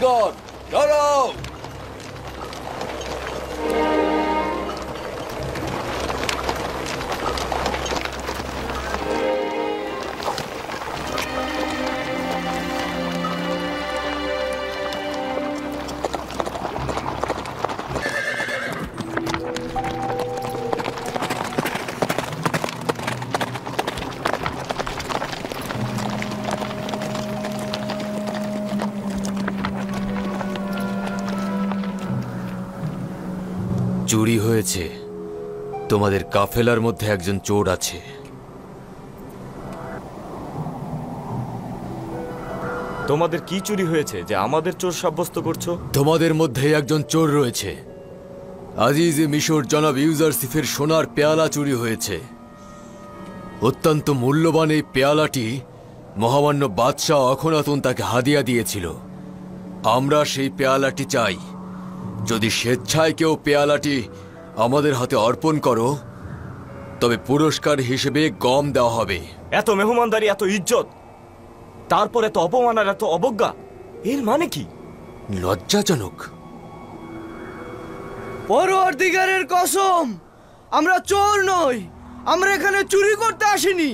বাহিনীগণ দাঁড়াও। চুরি হয়েছে। তোমাদের কাফেলার মধ্যে একজন চোর আছে। তোমাদের কি চুরি হয়েছে যে আমাদের চোর সাব্যস্ত করছো? তোমাদের মধ্যে একজন চোর রয়েছে। আজিজে মিশর জনাব ইউজারসিফের সোনার পেয়ালা চুরি হয়েছে। অত্যন্ত মূল্যবান এই পেয়ালাটি মহামান্য বাদশাহ অখনাতুন তাকে হাদিয়া দিয়েছিল। আমরা সেই পেয়ালাটি চাই। যদি স্বেচ্ছায় কেউ পেয়ালাটি আমাদের হাতে অর্পণ করো তবে পুরস্কার হিসেবে গম দেওয়া হবে। এত মেহমানদারি, এত ইজ্জত, তারপর এত অপমান আর এত অবজ্ঞা, এর মানে কি? লজ্জাজনক। পরওয়ারদিগারের কসম, আমরা চোর নই। আমরা এখানে চুরি করতে আসিনি।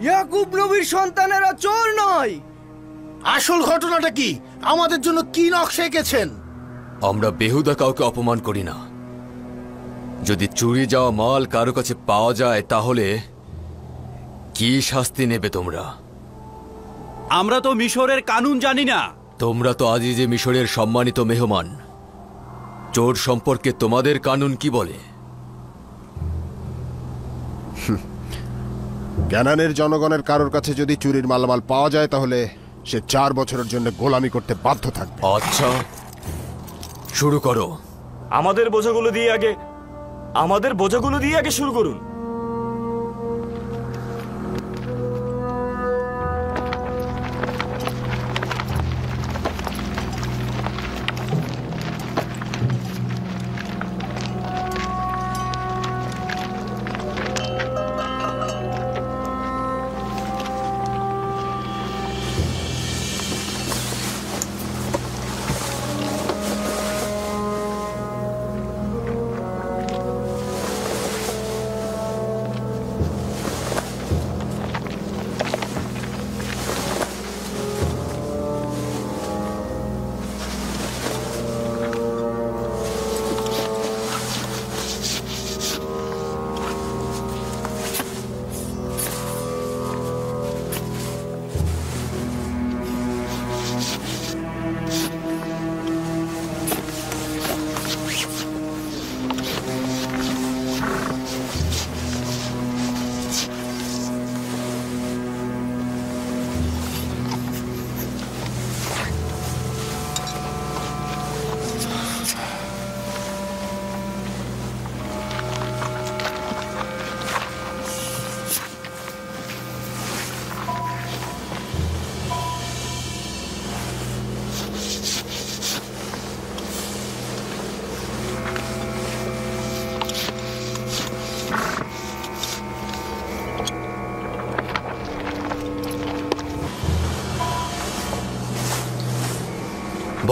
ইয়াকুব নবীর সন্তানেরা চোর নয়। আসল ঘটনাটা কি? আমাদের জন্য কি নকশা এঁকেছেন? আমরা বেহুদা কাউকে অপমান করি না। যদি চুরি যাওয়া মাল কারো কাছে পাওয়া যায় তাহলে কি শাস্তি নেবে তোমরা? আমরা তো মিশরের কানুন জানি না। তোমরা তো আজিজে মিশরের সম্মানিত মেহমান। চোর সম্পর্কে তোমাদের কানুন কি বলে? ক্যানানের জনগণের কারোর কাছে যদি চুরির মালামাল পাওয়া যায় তাহলে সে 4 বছরের জন্য গোলামি করতে বাধ্য থাকবে। আচ্ছা, শুরু করো। আমাদের বোঝাগুলো দিয়ে আগে শুরু করুন।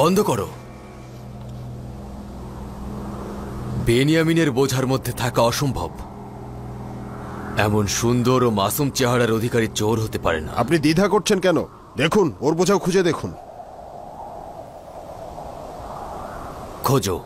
বন্ধ করো। বেনিয়ামিনের বোঝার মধ্যে থাকা অসম্ভব। এমন সুন্দর ও মাসুম চেহারার অধিকারী চোর হতে পারে না। আপনি দ্বিধা করছেন কেন? দেখুন, ওর বোঝাও খুঁজে দেখুন। খোঁজো।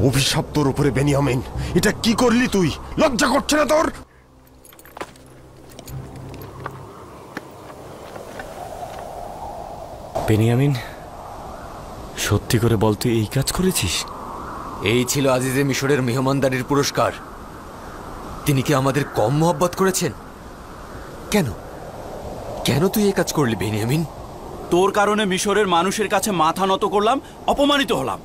অভিশাপ তোর উপরে বেনিয়ামিন, এটা কি করলি তুই? লজ্জা করছে না তোর? বেনিয়ামিন, সত্যি করে বল তুই এই কাজ করেছিস? এই ছিল আজিজে মিশরের মেহমানদারির পুরস্কার। তিনি কি আমাদের কম মহব্বত করেছেন? কেন কেন তুই এই কাজ করলি বেনিয়ামিন? তোর কারণে মিশরের মানুষের কাছে মাথা নত করলাম, অপমানিত হলাম।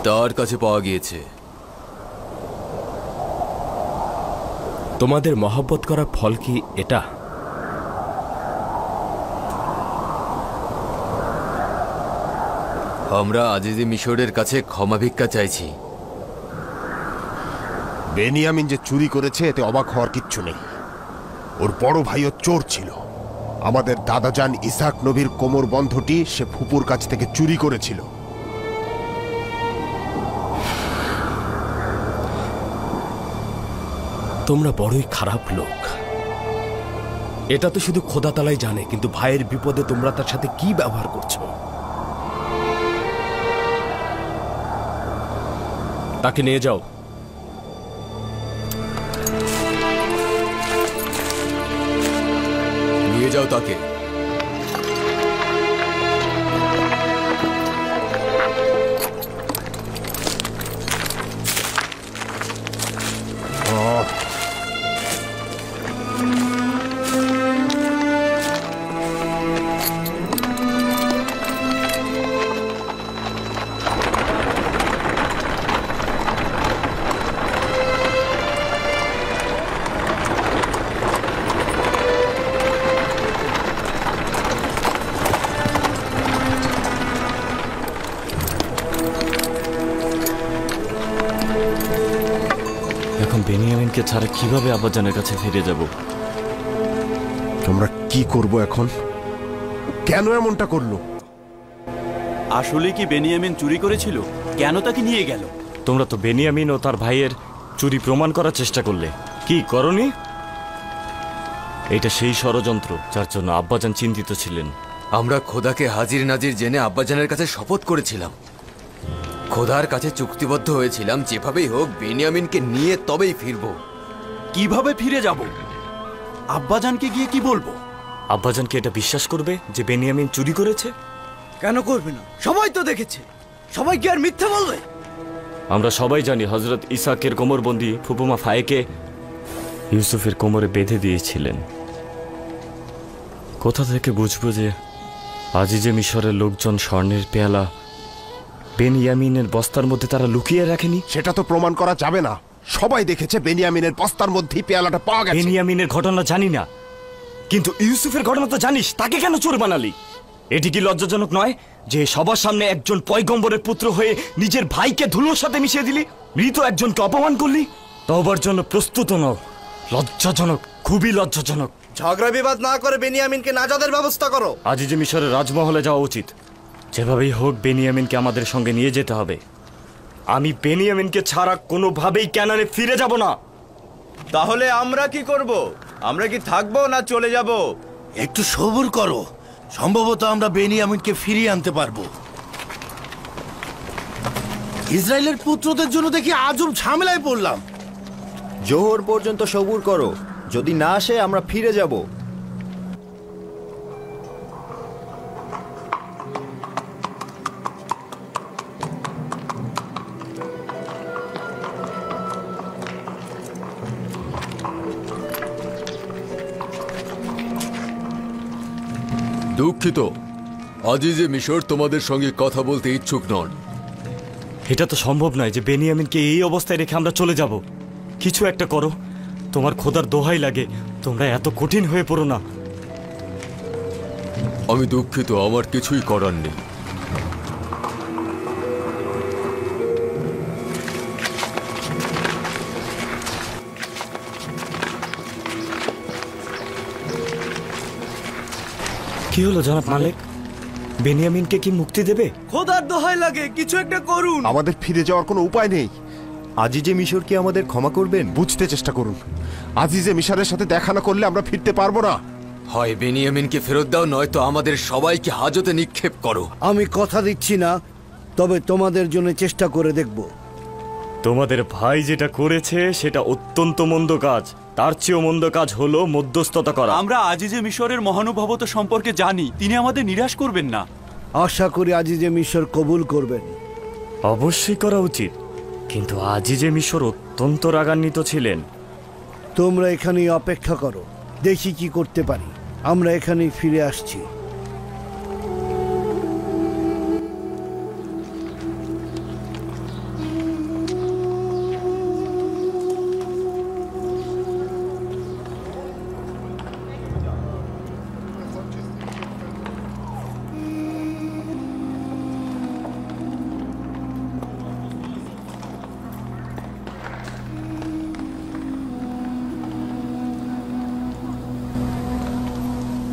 তার কাছে পাওয়া গিয়েছে। তোমাদের মহব্বত করার ফল কি এটা? আমরা আজিজে মিশরের কাছে ক্ষমা ভিক্ষা চাইছি। বেনিয়ামিন যে চুরি করেছে এতে অবাক হওয়ার কিচ্ছু নেই। ওর বড় ভাইও চোর ছিল। আমাদের দাদাজান ইসাক নবীর কোমর বন্ধটি সে ফুপুর কাছ থেকে চুরি করেছিল। তোমরা বড়ই খারাপ লোক। এটা তো শুধু খোদা তালাই জানে, কিন্তু ভাইয়ের বিপদে তোমরা তার সাথে কি ব্যবহার করছো। তাকে নিয়ে যাও। নিয়ে যাও তাকে। এখন বেনিয়ামিনকে ছাড়া কিভাবে আব্বাজানের কাছে ফিরে যাব? তোমরা কি করব এখন? কেন এমনটা করলো? আসলে কি বেনিয়ামিন চুরি করেছিল? কেন তাকে নিয়ে গেল? তোমরা তো বেনিয়ামিন ও তার ভাইয়ের চুরি প্রমাণ করার চেষ্টা করলে, কি করনি? এটা সেই ষড়যন্ত্র যার জন্য আব্বাজান চিন্তিত ছিলেন। আমরা খোদাকে হাজির নাজির জেনে আব্বাজানের কাছে শপথ করেছিলাম। খোদার কাছে চুক্তিবদ্ধ হয়েছিলাম যেভাবেই হোক বেনিয়ামিনকে নিয়ে তবেই ফিরব। কিভাবে ফিরে যাব? আব্বাজানকে গিয়ে কি বলবো? আব্বাজানকে এটা বিশ্বাস করবে যে বেনিয়ামিন চুরি করেছে? কেন করবে না? সবাই তো দেখেছে। সবাই কি আর মিথ্যা বলবে? আমরা সবাই জানি হযরত ইসাকের কোমরবন্দি ফুপুমা ফায়েকে ইউসুফের কোমরে বেঁধে দিয়েছিলেন। কোথা থেকে বুঝবো যে আজিজে মিশরের লোকজন স্বর্ণের পেয়ালা বেনিয়ামিনের বস্তার মধ্যে তারা লুকিয়ে রাখেনি? সেটা তো প্রমাণ করা যাবে না। সবাই দেখেছে বেনিয়ামিনের বস্তার মধ্যেই পেয়ালাটা পাওয়া গেছে। বেনিয়ামিনের ঘটনা জানি না, কিন্তু ইউসুফের ঘটনা তো জানিস। তাকে কেন চোর বানালি? এটি কি লজ্জাজনক নয় যে সবার সামনে একজন পয়গম্বরের পুত্র হয়ে নিজের ভাইকে ধুলোর সাথে মিশিয়ে দিলি? মৃত একজনকে অপমান করলি? তওবার জন্য প্রস্তুত নও। লজ্জাজনক, খুবই লজ্জাজনক। ঝগড়া বিবাদ না করে বেনিয়ামিনকে নাজাদের ব্যবস্থা করো। আজিজে মিশরের রাজমহলে যাওয়া উচিত। যেভাবেই হোক বেনিয়ামিনকে আমাদের সঙ্গে নিয়ে যেতে হবে। আমি বেনিয়ামিনকে ছাড়া কোনোভাবেই ক্যানানে ফিরে যাব না। তাহলে আমরা কি করব? আমরা কি থাকবো না চলে যাব? একটু সবুর করো, সম্ভবত আমরা বেনিয়ামিনকে ফিরিয়ে আনতে পারবো। ইসরায়েলের পুত্রদের জন্য দেখি আজব ঝামেলায় পড়লাম। জোহর পর্যন্ত সবুর করো, যদি না আসে আমরা ফিরে যাব। দুঃখিত, আজিজে মিশর তোমাদের সঙ্গে কথা বলতে ইচ্ছুক নন। এটা তো সম্ভব নয় যে বেনিয়ামিনকে এই অবস্থায় রেখে আমরা চলে যাব। কিছু একটা করো, তোমার খোদার দোহাই লাগে, তোমরা এত কঠিন হয়ে পড়ো না। আমি দুঃখিত, আমার কিছুই করার নেই। কি হলো জনাব মালিক? বেনিয়ামিনকে কি মুক্তি দেবে? খোদার দোহাই লাগে, কিছু একটা করুন। আমাদের ফিরে যাওয়ার কোনো উপায় নেই। আজিজে মিশর কি আমাদের ক্ষমা করবেন? বুঝতে চেষ্টা করুন, আজিজে মিশরের সাথে দেখা না করলে আমরা ফিরতে পারবো না। হয় বেনিয়ামিনকে ফেরত দাও, নয়তো আমাদের সবাইকে হাজতে নিক্ষেপ করো। আমি কথা দিচ্ছি না, তবে তোমাদের জন্য চেষ্টা করে দেখব। তোমাদের ভাই যেটা করেছে সেটা অত্যন্ত মন্দ কাজ। তার চেয়েও মন্দ কাজ হলো মধ্যস্থতা করা। আমরা আজিজে মিশরের মহানুভবতা সম্পর্কে জানি, তিনি আমাদের নিরাশ করবেন না। আশা করি আজিজে মিশর কবুল করবেন। অবশ্যই করা উচিত, কিন্তু আজিজে মিশর অত্যন্ত রাগান্বিত ছিলেন। তোমরা এখানেই অপেক্ষা করো, দেখি কি করতে পারি। আমরা এখানেই ফিরে আসছি।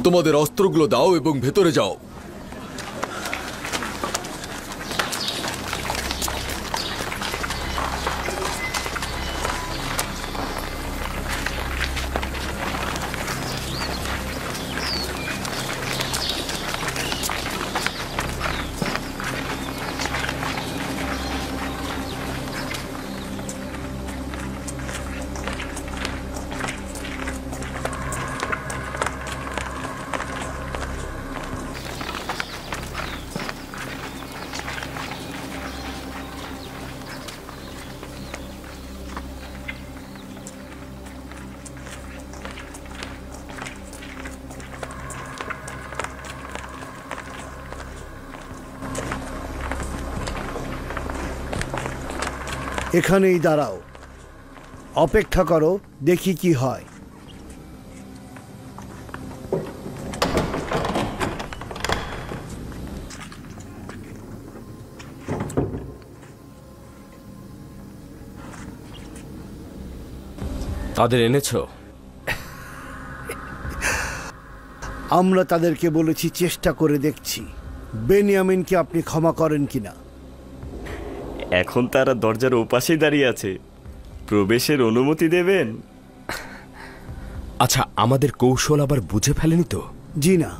তোমাদের অস্ত্রগুলো দাও এবং ভেতরে যাও। এখানেই দাঁড়াও, অপেক্ষা করো, দেখি কি হয়। তাদের এনেছো? আমরা তাদেরকে বলেছি চেষ্টা করে দেখছি বেনিয়ামিনকে আপনি ক্ষমা করেন কিনা। এখন তারা দরজার ওপাশেই দাঁড়িয়ে আছে, প্রবেশের অনুমতি দেবেন? আচ্ছা, আমাদের কৌশল আবার বুঝে ফেলেনি তো? জি না,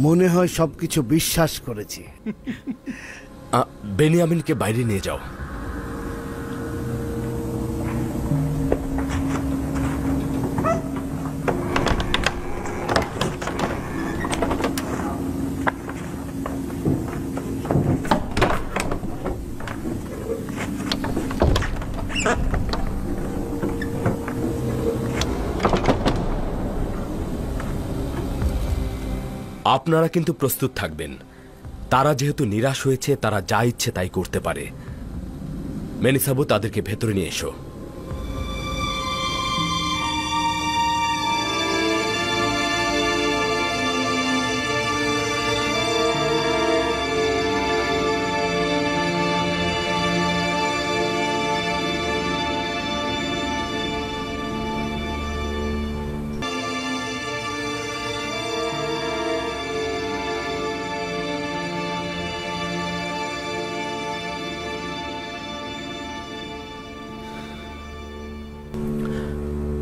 মনে হয় সবকিছু বিশ্বাস করেছি। বেনিয়ামিনকে বাইরে নিয়ে যাও। আপনারা কিন্তু প্রস্তুত থাকবেন। তারা যেহেতু নিরাশ হয়েছে, তারা যা ইচ্ছে তাই করতে পারে। মেনিসাবু, তাদেরকে ভেতরে নিয়ে এসো।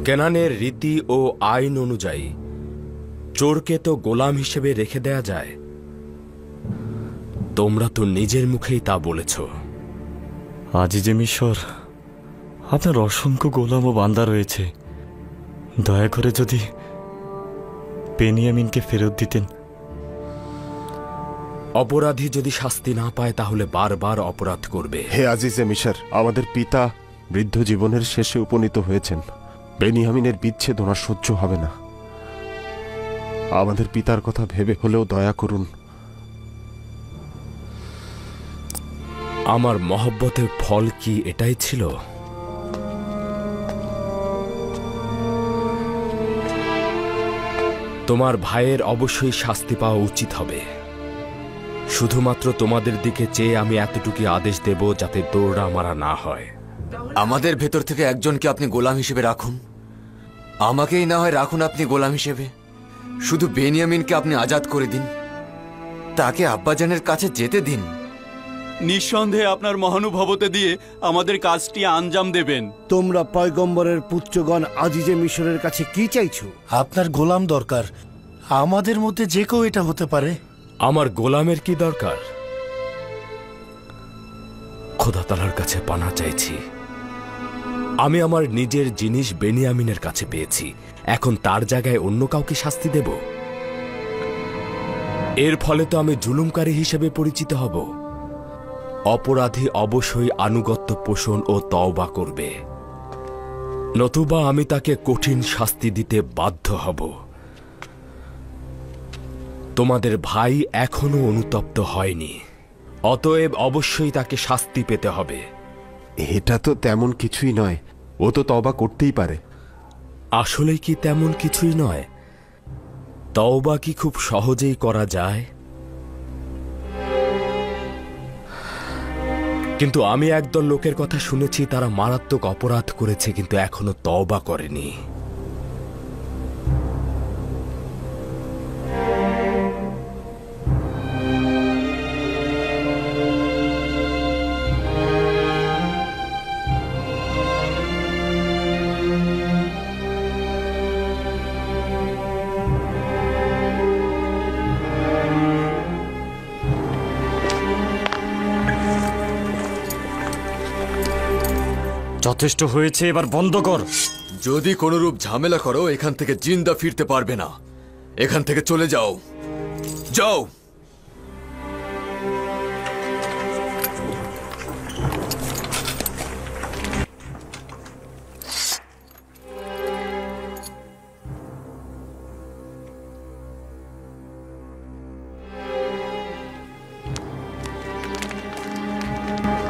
কেনানের রীতি ও আইন অনুযায়ী চোরকে তো গোলাম হিসেবে রেখে দেয়া যায়। তোমরা তো নিজের মুখেই তা বলেছ। আজিজে মিশর, আপনার অসংখ্য গোলাম ও বান্দা রয়েছে। দয়া করে যদি বেনিয়ামিনকে ফেরত দিতেন। অপরাধী যদি শাস্তি না পায় তাহলে বারবার অপরাধ করবে। হে আজিজে মিশর, আমাদের পিতা বৃদ্ধ জীবনের শেষে উপনীত হয়েছেন। বেনিয়ামিনের বিচ্ছেদ ওনার সহ্য হবে না। আমাদের পিতার কথা ভেবে হলেও দয়া করুন। আমার মহব্বতের ফল কি এটাই ছিল? তোমার ভাইয়ের অবশ্যই শাস্তি পাওয়া উচিত হবে। শুধুমাত্র তোমাদের দিকে চেয়ে আমি এতটুকু আদেশ দেব যাতে দৌড়া মারা না হয়। আমাদের ভেতর থেকে একজনকে আপনি গোলাম হিসেবে রাখুন, আমাকেই না হয় রাখুন আপনি গোলাম হিসেবে। শুধু বেনিয়ামিনকে আপনি আজাদ করে দিন, তাকে আব্বাজানের কাছে যেতে দিন। নিঃসন্দেহে আপনার মহানুভবতে দিয়ে আমাদের কাজটি আঞ্জাম দেবেন। তোমরা পয়গম্বরের পুত্রগণ আজিজে মিশরের কাছে কি চাইছো? আপনার গোলাম দরকার। আমাদের মধ্যে যে কেউ এটা হতে পারে। আমার গোলামের কি দরকার? খোদা তাআলার কাছে পানা চাইছি। আমি আমার নিজের জিনিস বেনিয়ামিনের কাছে পেয়েছি, এখন তার জায়গায় অন্য কাউকে শাস্তি দেব? এর ফলে তো আমি জুলুমকারী হিসেবে পরিচিত হব। অপরাধী অবশ্যই আনুগত্য পোষণ ও তওবা করবে, নতুবা আমি তাকে কঠিন শাস্তি দিতে বাধ্য হব। তোমাদের ভাই এখনো অনুতপ্ত হয়নি, অতএব অবশ্যই তাকে শাস্তি পেতে হবে। এটা তো তেমন কিছুই নয়, ও তো তওবা করতেই পারে। আসলেই কি তেমন কিছুই নয়? তওবা কি খুব সহজেই করা যায়? কিন্তু আমি একদল লোকের কথা শুনেছি, তারা মারাত্মক অপরাধ করেছে কিন্তু এখনো তওবা করেনি। যথেষ্ট হয়েছে, এবার বন্ধ কর। যদি কোনরূপ ঝামেলা করো এখান থেকে জিন্দা ফিরতে পারবে না। এখান থেকে চলে যাও, যাও।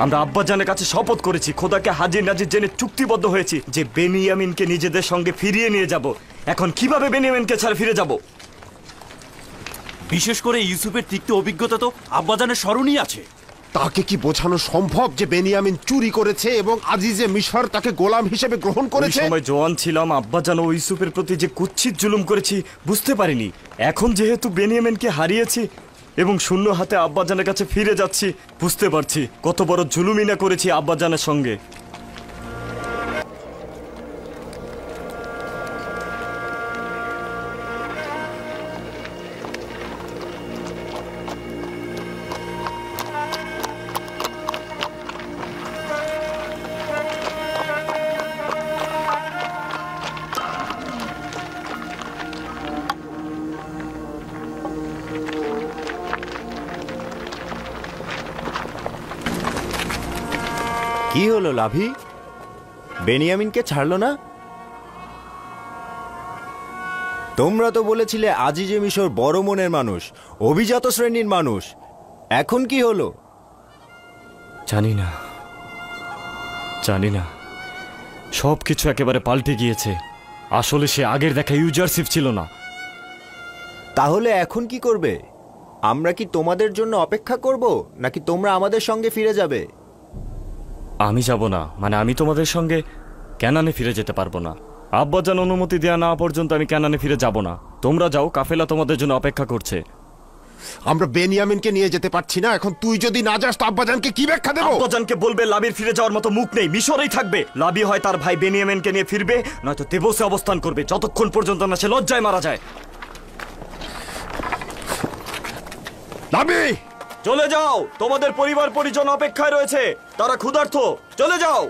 আমরা আব্বাজানের কাছে শপথ করেছি, খোদাকে হাজির নাজির জেনে চুক্তিবদ্ধ হয়েছি যে বেনিয়ামিনকে নিজেদের সঙ্গে ফিরিয়ে নিয়ে যাব। এখন কিভাবে বেনিয়ামিনকে ছাড়া ফিরে যাব? বিশেষ করে ইউসুফের তিক্ত অভিজ্ঞতা তো আব্বাজানের স্মরণই আছে। তাকে কি বোঝানো সম্ভব যে বেনিয়ামিন চুরি করেছে এবং আজিজে মিশর তাকে গোলাম হিসেবে গ্রহণ করেছে? ওই সময় জওয়ান ছিলাম, আব্বাজান ও ইউসুফের প্রতি যে কুৎসিত জুলুম করেছি বুঝতে পারিনি। এখন যেহেতু বেনিয়ামিনকে হারিয়েছি এবং শূন্য হাতে আব্বাজানের কাছে ফিরে যাচ্ছি, বুঝতে পারছি কত বড় জুলুমই না করেছি আব্বাজানের সঙ্গে। কি হলো লাভি? বেনিয়ামিনকে ছাড়লো না? তোমরা তো বলেছিলে আজিজে মিশর বড় মনের মানুষ, অভিজাত শ্রেণীর মানুষ। এখন কি হলো? জানি না, জানি না। সব কিছু একেবারে পাল্টে গিয়েছে। আসলে সে আগের দেখা ইউজারশিপ ছিল না। তাহলে এখন কি করবে? আমরা কি তোমাদের জন্য অপেক্ষা করব, নাকি তোমরা আমাদের সঙ্গে ফিরে যাবে? আমি যাব না, মানে আমি তোমাদের সঙ্গে ক্যানানে ফিরে যেতে পারবো না। আব্বাজান অনুমতি দেয়া না পর্যন্ত আমি ক্যানানে ফিরে যাব না। তোমরা যাও, কাফেলা তোমাদের জন্য অপেক্ষা করছে। আমরা বেনিয়ামিনকে নিয়ে যেতে পারছি না, এখন তুই যদি না যাস তো আব্বাজানকে কি ব্যাখ্যা দেব? আব্বাজানকে বলবে লাবির ফিরে যাওয়ার মতো মুখ নেই, মিশরেই থাকবে। লাবি হয় তার ভাই বেনিয়ামিনকে নিয়ে ফিরবে, নয়তো তেবসে অবস্থান করবে যতক্ষণ পর্যন্ত না সে লজ্জায় মারা যায়। লাবি, চলে যাও, তোমাদের পরিবার পরিজন অপেক্ষায় রয়েছে, তারা ক্ষুধার্ত। চলে যাও।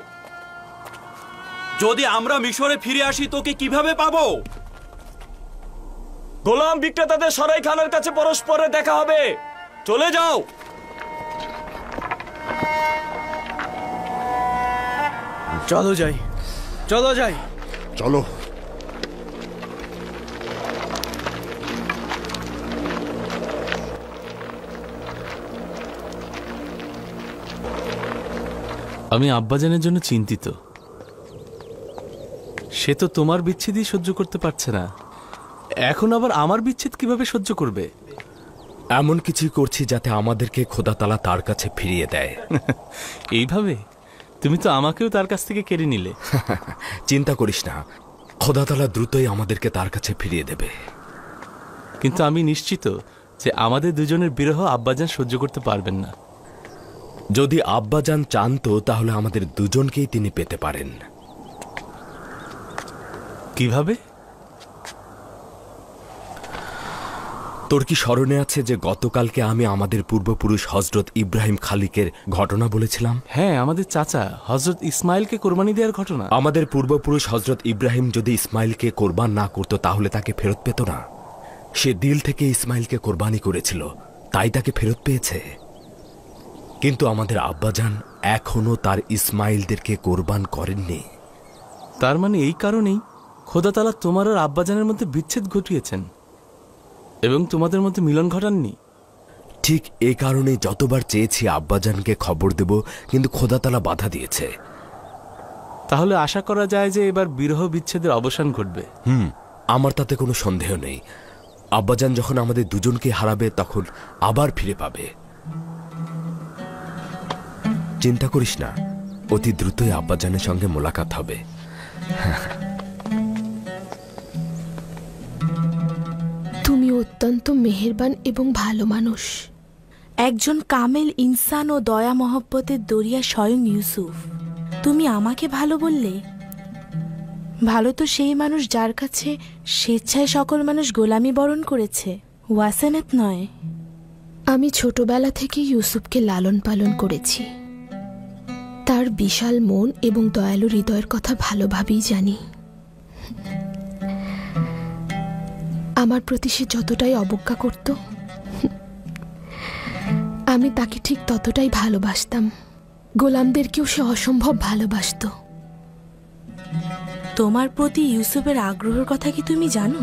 যদি আমরা মিশরে ফিরে আসি তোকে কিভাবে পাবো? গোলাম বিক্রেতাদের সরাই খানের কাছে পরস্পরে দেখা হবে। চলে যাও। চলো যাই, চলো যাই, চলো। আমি আব্বাজানের জন্য চিন্তিত। সে তো তোমার বিচ্ছেদই সহ্য করতে পারছে না। এখন আবার আমার বিচ্ছেদ কিভাবে সহ্য করবে? এমন কিছু করছি যাতে আমাদেরকে খোদা তাআলা তার কাছে ফিরিয়ে দেয়। এইভাবে? তুমি তো আমাকেও তার কাছ থেকে কেড়ে নিলে। চিন্তা করিস না, খোদা তাআলা দ্রুতই আমাদেরকে তার কাছে ফিরিয়ে দেবে। কিন্তু আমি নিশ্চিত যে আমাদের দুজনের বিরহ আব্বাজান সহ্য করতে পারবেন না। যদি আব্বাজান চান তো তাহলে আমাদের দুজনকেই তিনি পেতে পারেন। কিভাবে? তোর কি স্মরণে আছে যে গতকালকে আমি আমাদের পূর্বপুরুষ হযরত ইব্রাহিম খালিকের ঘটনা বলেছিলাম? হ্যাঁ, আমাদের চাচা হযরত ইসমাইলকে কোরবানি দেওয়ার ঘটনা। আমাদের পূর্বপুরুষ হযরত ইব্রাহিম যদি ইসমাইলকে কোরবান না করত তাহলে তাকে ফেরত পেত না। সে দিল থেকে ইসমাইলকে কোরবানি করেছিল, তাই তাকে ফেরত পেয়েছে। কিন্তু আমাদের আব্বাজান এখনো তার ইসমাইলদেরকে কোরবান করেননি। তার মানে এই কারণেই খোদা তাআলা তোমার আর আব্বাজানের মধ্যে বিচ্ছেদ ঘটিয়েছেন এবং তোমাদের মধ্যে মিলন ঘটাননি। ঠিক এই কারণেই যতবার চেয়েছি আব্বাজানকে খবর দেব, কিন্তু খোদা তাআলা বাধা দিয়েছে। তাহলে আশা করা যায় যে এবার বিরহ বিচ্ছেদের অবসান ঘটবে। আমার তাতে কোনো সন্দেহ নেই। আব্বাজান যখন আমাদের দুজনকে হারাবে তখন আবার ফিরে পাবে। চিন্তা করিস না, অতি দ্রুতই আব্বাজানের সঙ্গে মোলাকাত হবে। তুমি অত্যন্ত মেহেরবান এবং ভালো মানুষ। একজন কামেল ইনসান ও দয়া মহব্বতের দরিয়া স্বয়ং ইউসুফ। তুমি আমাকে ভালো বললে? ভালো তো সেই মানুষ যার কাছে স্বেচ্ছায় সকল মানুষ গোলামি বরণ করেছে, ওয়াসেনেত নয়। আমি ছোটবেলা থেকে ইউসুফকে লালন পালন করেছি। তার বিশাল মন এবং দয়ালু হৃদয়ের কথা ভালোভাবেই জানি। আমার প্রতি সে যতটাই অবজ্ঞা করত, আমি তাকে ঠিক ততটাই ভালোবাসতাম। গোলামদেরকেও সে অসম্ভব ভালোবাসত। তোমার প্রতি ইউসুফের আগ্রহের কথা কি তুমি জানো?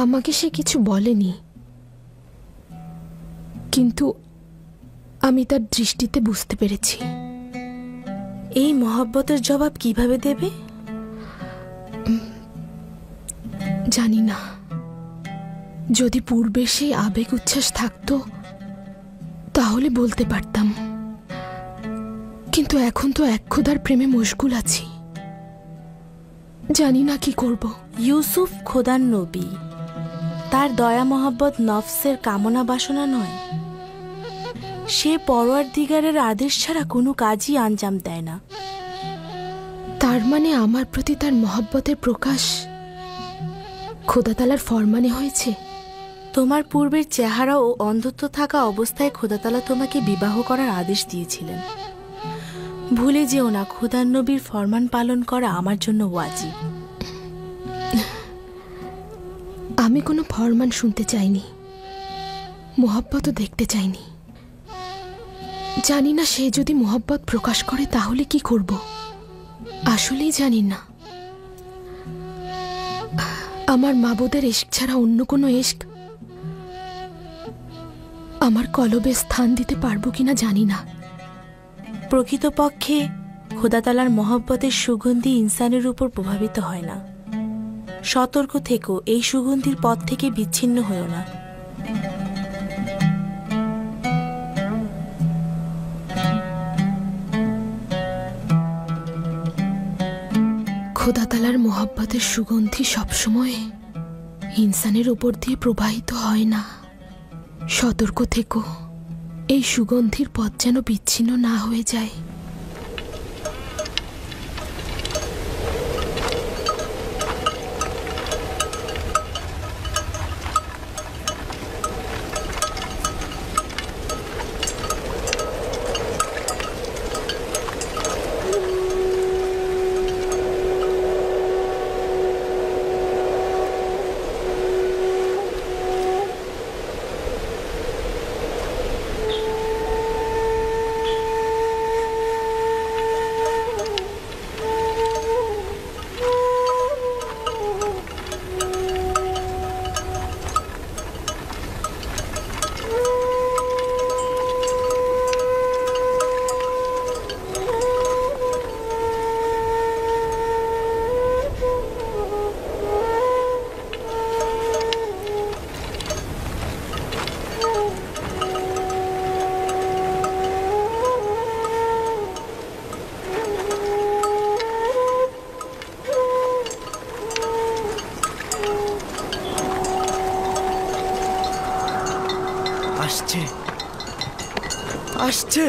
আমাকে সে কিছু বলেনি, কিন্তু আমি তার দৃষ্টিতে বুঝতে পেরেছি। এই মহব্বতের জবাব কিভাবে দেবে? জানি না। যদি পূর্বে সেই আবেগ উচ্ছ্বাস থাকতো তাহলে বলতে পারতাম, কিন্তু এখন তো এক খোদার প্রেমে মশগুল আছি। জানি না কি করব। ইউসুফ খোদার নবী, তার দয়া মহব্বত নফসের কামনা বাসনা নয়। সে পরওয়ারদিগারের আদেশ ছাড়া কোনো কাজই আঞ্জাম দেয় না। তার মানে আমার প্রতি তার মহব্বতের প্রকাশ খোদা তাআলার ফরমানে হয়েছে। তোমার পূর্বের চেহারা ও অন্ধত্ব থাকা অবস্থায় খোদা তাআলা তোমাকে বিবাহ করার আদেশ দিয়েছিলেন। ভুলে যেও না, খোদার নবীর ফরমান পালন করা আমার জন্য ওয়াজিব। আমি কোনো ফরমান শুনতে চাইনি, মোহব্বতও দেখতে চাইনি। জানি না সে যদি মোহব্বত প্রকাশ করে তাহলে কি করব, আসলেই জানি না। আমার মাবুদের ইশক ছাড়া অন্য কোনো ইশক আমার কলবে স্থান দিতে পারবো কিনা জানি না। প্রকৃতপক্ষে খোদা তাআলার মহব্বতের সুগন্ধি ইনসানের উপর প্রভাবিত হয় না। সতর্ক থেকো, এই সুগন্ধির পথ থেকে বিচ্ছিন্ন হও না। খোদা তাআলার মহব্বতের সুগন্ধি সবসময় ইনসানের উপর দিয়ে প্রবাহিত হয় না। সতর্ক থেকো, এই সুগন্ধির পথ যেন বিচ্ছিন্ন না হয়ে যায়। আসছে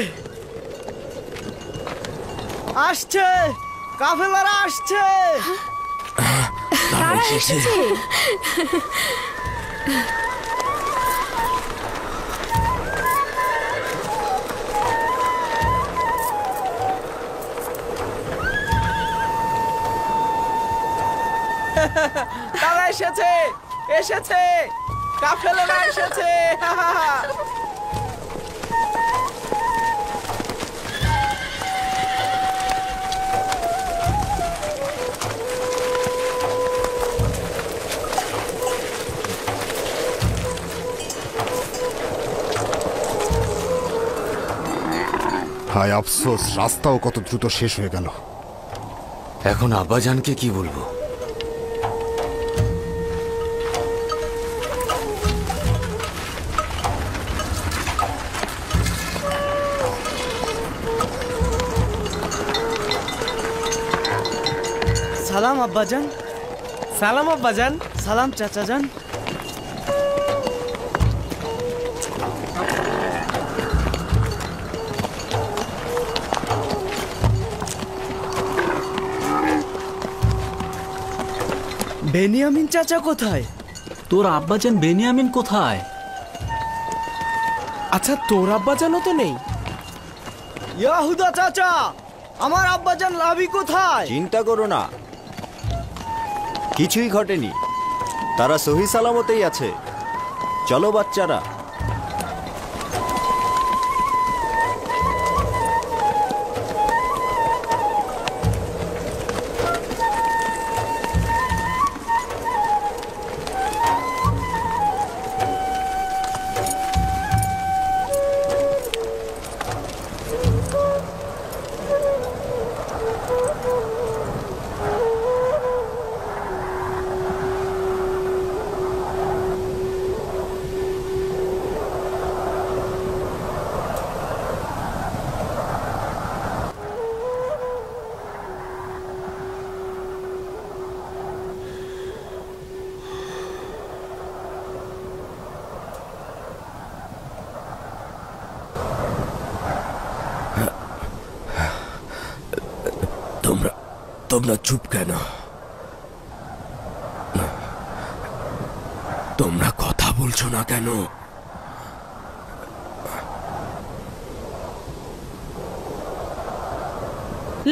আসছে, কাফেলারা আসছে। কারা এসেছে? তারা এসেছে, এসেছে, কাফেলারা এসেছে। হায় আফসোস, রাস্তাও কত দ্রুত শেষ হয়ে গেল। এখন আব্বাজানকে কি বলবো? সালাম আব্বাজান। সালাম আব্বাজান। সালাম চাচাজান। বেনিয়ামিন চাচা কোথায়? তোর আব্বাজান বেনিয়ামিন কোথায়? আচ্ছা, তোর আব্বাজানও তো নেই। ইয়াহুদা চাচা, আমার আব্বাজান লাভি কোথায়? চিন্তা করো না, কিছুই ঘটেনি, তারা সহি সালামতেই আছে। চলো বাচ্চারা। তোমরা চুপ কেন? তোমরা কথা বলছো না কেন?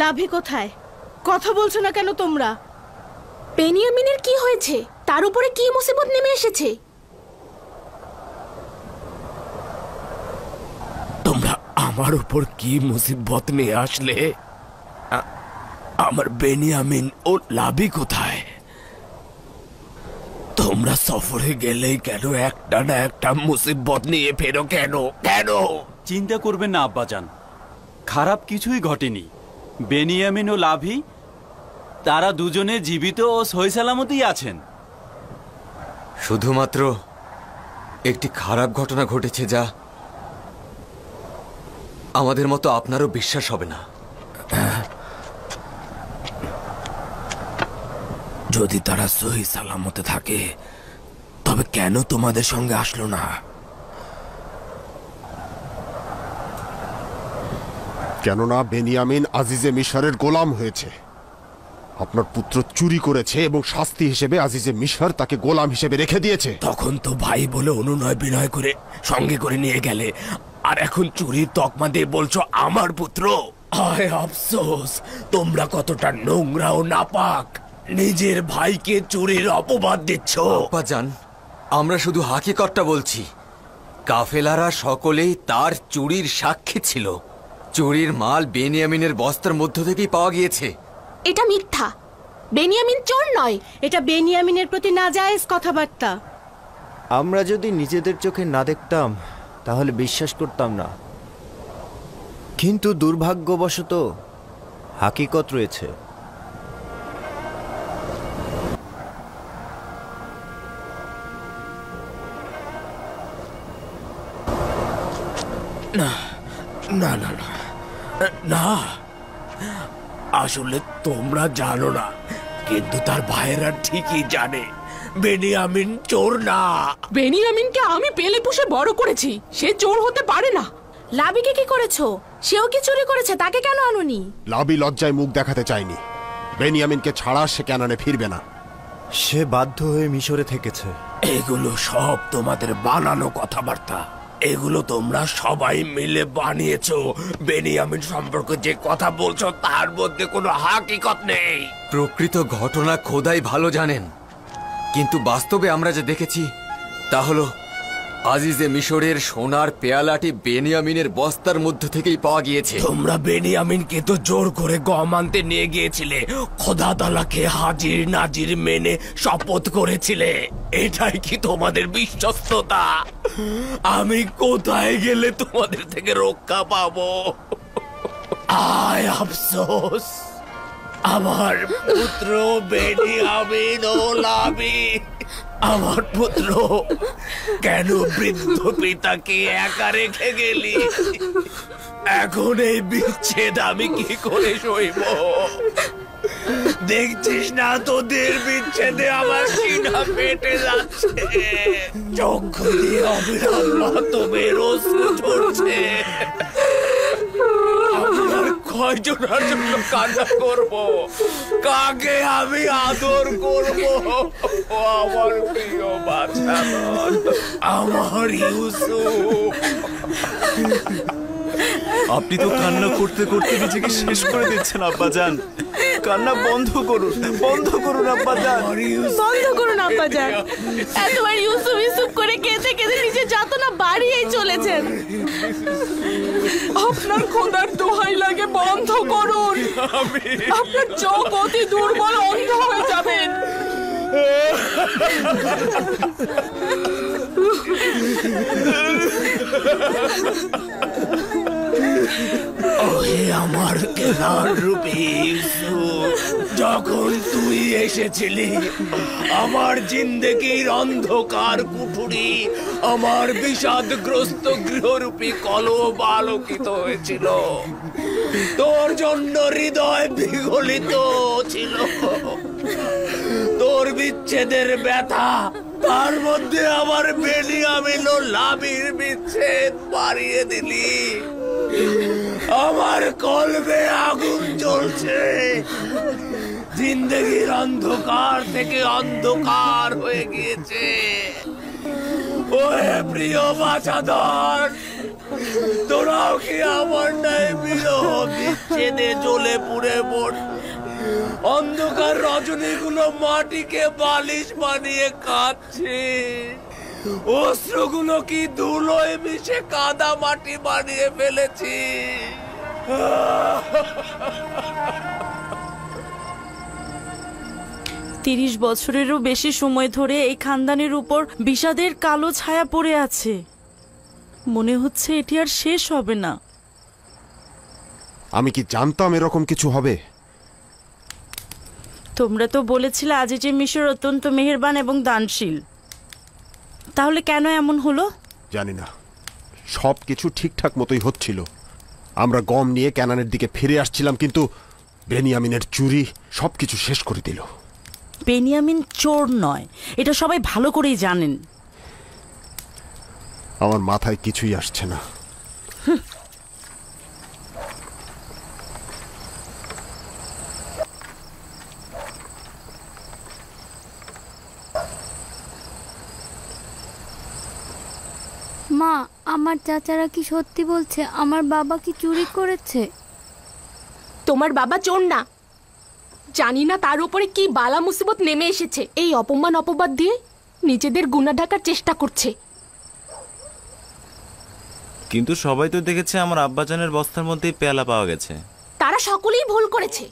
লাভি কোথায়? কথা বলছো না কেন তোমরা? বেনিয়ামিনের কি হয়েছে? তার উপরে কি মুসিবত নেমে এসেছে? তোমরা আমার উপর কি মুসিবত নিয়ে আসলে? আমার বেনিয়ামিন ও লাভি কোথায়? তোমরা সফরে গেলেই কেন একটা না একটা মুসিবত নিয়ে ফেরো কেন? কেন? চিন্তা করবেন না আব্বাজান, খারাপ কিছুই ঘটেনি। বেনিয়ামিন ও লাভি তারা দুজনে জীবিত ও সহি সালামতেই আছেন। শুধুমাত্র একটি খারাপ ঘটনা ঘটেছে, যা আমাদের মতো আপনারও বিশ্বাস হবে না। যদি তারা সহি সালামতে থাকে তবে কেন তোমাদের সঙ্গে আসলো না? কেননা বেনিয়ামিন আজিজে মিশরের গোলাম হয়েছে। আপনার পুত্র চুরি করেছে এবং শাস্তি হিসেবে আজিজে মিশর তাকে গোলাম হিসেবে রেখে দিয়েছে। তখন তো ভাই বলে অনুনয় বিনয় করে সঙ্গে করে নিয়ে গেলে, আর এখন চুরির তকমা দিয়ে বলছো আমার পুত্র। হায় আফসোস, তোমরা কতটা নোংরা ও নাপাক, নিজের ভাইকে চুরির অপবাদ দিচ্ছ। আব্বাজান, আমরা শুধু হাকিকতটা বলছি। কাফেলারা সকলেই তার চুরির সাক্ষী ছিল। চুরির মাল বেনিয়ামিনের বস্তার মধ্য থেকেই পাওয়া গিয়েছে। এটা মিথ্যা। বেনিয়ামিন চোর নয়। এটা বেনিয়ামিনের প্রতি নাজায়েজ কথাবার্তা। আমরা যদি নিজেদের চোখে না দেখতাম তাহলে বিশ্বাস করতাম না, কিন্তু দুর্ভাগ্যবশত হাকিকত রয়েছে। না না না না না, আসলে তোমরা জানো না, কিন্তু তার ভাইয়েরা ঠিকই জানে বেনিয়ামিন চোর না। বেনিয়ামিনকে আমি পেলে পুষে বড় করেছি, সে চোর হতে পারে না। লাবিকে কি করেছো? সেও কি চুরি করেছে? তাকে কেন আনুনি? লাবি লজ্জায় মুখ দেখাতে চায়নি। বেনিয়ামিনকে ছাড়া সে ক্যানানে ফিরবে না। সে বাধ্য হয়ে মিশরে থেকেছে। এগুলো সব তোমাদের বানানো কথাবার্তা। এগুলো তোমরা সবাই মিলে বানিয়েছো। বেনিয়ামিন সম্পর্কে যে কথা বলছো তার মধ্যে কোনো হাকিকত নেই। প্রকৃত ঘটনা খোদাই ভালো জানেন, কিন্তু বাস্তবে আমরা যে দেখেছি তা হলো আজিজে মিশরের সোনার পেয়ালাটি বেনিয়ামিনের বস্তার মধ্য থেকেই পাওয়া গিয়েছে। তোমরা বেনিয়ামিনকে তো জোর করে গম আনতে নিয়ে গিয়েছিলে, খোদা তাআলাকে হাজির নাজির মেনে শপথ করেছিলে। এটাই কি তোমাদের বিশ্বস্ততা? আমি কোথায় গেলে তোমাদের থেকে রক্ষা পাবো? আয় আফসোস, আমার পুত্র বেনিয়ামিন ও লাবি, আমার পুত্র কেন বৃদ্ধ পিতাকে একা রেখে গেলি? এখন এই বিচ্ছেদ আমি কি করে সইব? দেখছিস না তোদের বিচ্ছেদে আমার সিনা ফেটে যাচ্ছে, চক্ষু দিয়ে অবিরাম মাতমের অশ্রু ঝরছে। আমার কয়জনের জন্য কান্না করব? কাকে আমি আদর করব? আমার প্রিয় বাচ্চা, আমার ইউসুফ। আপনি তো কান্না করতে করতে নিজেকে শেষ করে দিচ্ছেন আব্বাজান। কান্না বন্ধ করুন, বন্ধ করুন আব্বাজান, বন্ধ করুন আব্বাজান। এতবার ইউসুফ ইউসুফ করে কেঁদে কেঁদে নিজে যাতনা বাড়িয়েই চলেছেন। আপনার খোদার দোহাই লাগে বন্ধ করুন। আপনার চোখ অতি দুর্বল, অন্ধ হয়ে যাবেন। ওহে আমার কেনার রূপী ইউসুফ, যখন তুই এসেছিলি আমার জিন্দেগির অন্ধকার কুঠুরি, আমার বিষাদগ্রস্ত গৃহরূপী কলব আলোকিত হয়েছিল। তোর জন্য হৃদয় বিগলিত ছিল। তোর বিচ্ছেদের ব্যথা, তার মধ্যে আমার বেনিয়ামিন ও লাবির বিচ্ছেদ বাড়িয়ে দিলি। আমার কলবে আগুন জ্বলছে, জিন্দেগির অন্ধকার থেকে অন্ধকার হয়ে গিয়েছে। ওহে প্রিয় বাছাধর, তোরাও কি আমার ন্যায় বিরহ বিচ্ছেদে জ্বলে পুড়ে মর? অন্ধকার রজনীগুলো মাটিকে বালিশ বানিয়ে কাঁদছে, অশ্রুগুলো কি ধুলোয় মিশে কাদা মাটি বানিয়ে ফেলেছি। 30 বছরেরও বেশি সময় ধরে এই খানদানের উপর বিষাদের কালো ছায়া পড়ে আছে। মনে হচ্ছে এটি আর শেষ হবে না। আমি কি জানতাম এরকম কিছু হবে? তোমরা তো বলেছিলে আজিজে মিশর অত্যন্ত মেহেরবান এবং দানশীল। তাহলে কেন এমন হলো? জানি না, সব কিছু ঠিকঠাক মতোই হচ্ছিল। আমরা গম নিয়ে ক্যানানের দিকে ফিরে আসছিলাম, কিন্তু বেনিয়ামিনের চুরি সবকিছু শেষ করে দিল। বেনিয়ামিন চোর নয়, এটা সবাই ভালো করেই জানেন। আমার মাথায় কিছুই আসছে না। মা, আমার চাচারা কি সত্যি বলছে আমার বাবা কি চুরি করেছে? তোমার বাবা চোর না। জানি না তার উপরে কি বালা মুসিবত নেমে এসেছে। এই অপমান অপবাদ দিয়ে নিজেদের গুনাহ ঢাকার চেষ্টা করছে। কিন্তু সবাই তো দেখেছে আমার আব্বাজানের বস্তার মধ্যেই পেয়ালা পাওয়া গেছে। তারা সকলেই ভুল করেছে।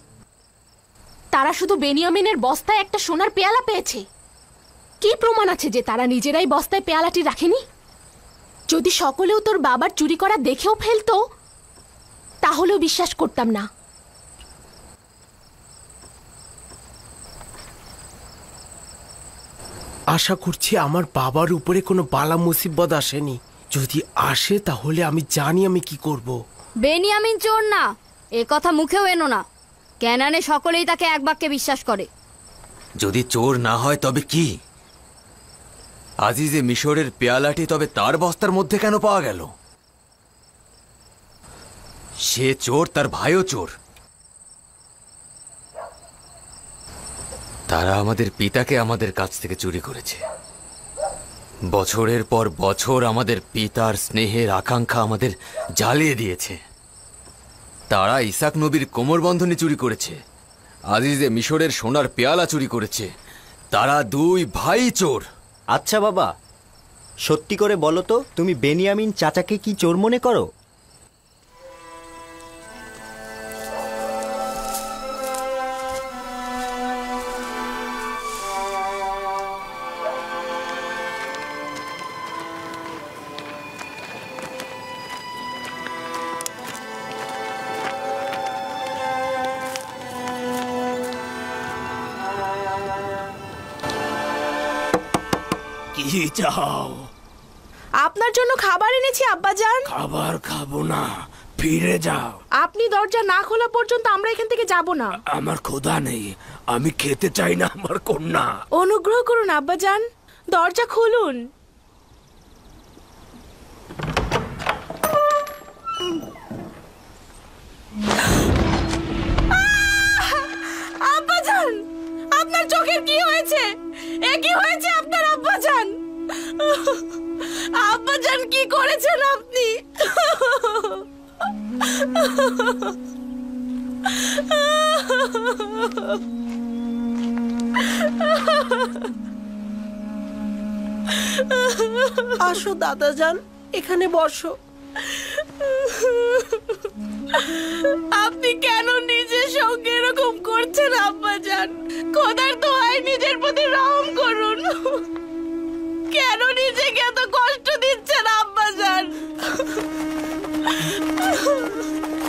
তারা শুধু বেনিয়ামিনের বস্তায় একটা সোনার পেয়ালা পেয়েছে। কি প্রমাণ আছে যে তারা নিজেরাই বস্তায় পেয়ালাটি রাখেনি? যদি সকলেও তোর বাবার চুরি করা দেখেও ফেলতো তাহলেও বিশ্বাস করতাম না। আশা করছি আমার বাবার উপরে কোনো বালা মুসিবত আসেনি। যদি আসে তাহলে আমি জানি আমি কি করব। বেনিয়ামিন চোর না, এ কথা মুখেও এনো না। ক্যানানে সকলেই তাকে এক বাক্যে বিশ্বাস করে। যদি চোর না হয় তবে কি? আজিজে মিশরের পেয়ালাটি তবে তার বস্তার মধ্যে কেন পাওয়া গেল? সে চোর, তার ভাইও চোর। তারা আমাদের পিতাকে আমাদের কাছ থেকে চুরি করেছে। বছরের পর বছর আমাদের পিতার স্নেহের আকাঙ্ক্ষা আমাদের জ্বালিয়ে দিয়েছে। তারা ইসাক নবীর কোমরবন্ধনী চুরি করেছে, আজিজে মিশরের সোনার পেয়ালা চুরি করেছে। তারা দুই ভাই চোর। আচ্ছা বাবা, সত্যি করে বলো তো, তুমি বেনিয়ামিন চাচাকে কি চোর মনে করো? কি চাও? আপনার জন্য খাবার এনেছি আব্বাজান। খাবার খাবো না, ফিরে যাও। আপনি দরজা না খোলা পর্যন্ত আমরা এখান থেকে যাব না। আমার ক্ষুধা নেই, আমি খেতে চাই না আমার কন্যা। অনুগ্রহ করুন আব্বাজান, দরজা খুলুন। আব্বাজান, আপনার চোখের কি হয়েছে? এ কি হয়েছে আপনার আব্বাজান? আব্বাজান কি করেছেন আপনি? আসো দাদাজান, এখানে বসো। আপনি কেন নিজের সঙ্গে এরকম করছেন আব্বাজান? খোদার দোহাই নিজের প্রতি রহম করুন। কেন নিজেকে এত কষ্ট দিচ্ছেন আব্বাজান?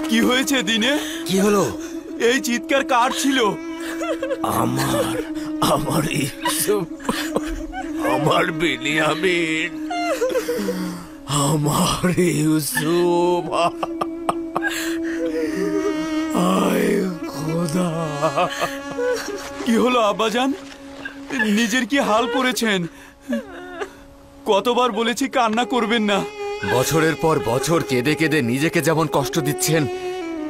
কি হয়েছে দিনে? কি হলো? এই চিৎকার কার ছিল? আমার ইউসুফ, আমার বেনিয়ামিন, আমার ইউসুফ। আয় খোদা! কি হলো আব্বাজান? নিজের কি হাল করেছেন? কতবার বলেছি কান্না করবেন না। বছরের পর বছর কেঁদে কেঁদে নিজেকে যেমন কষ্ট দিচ্ছেন,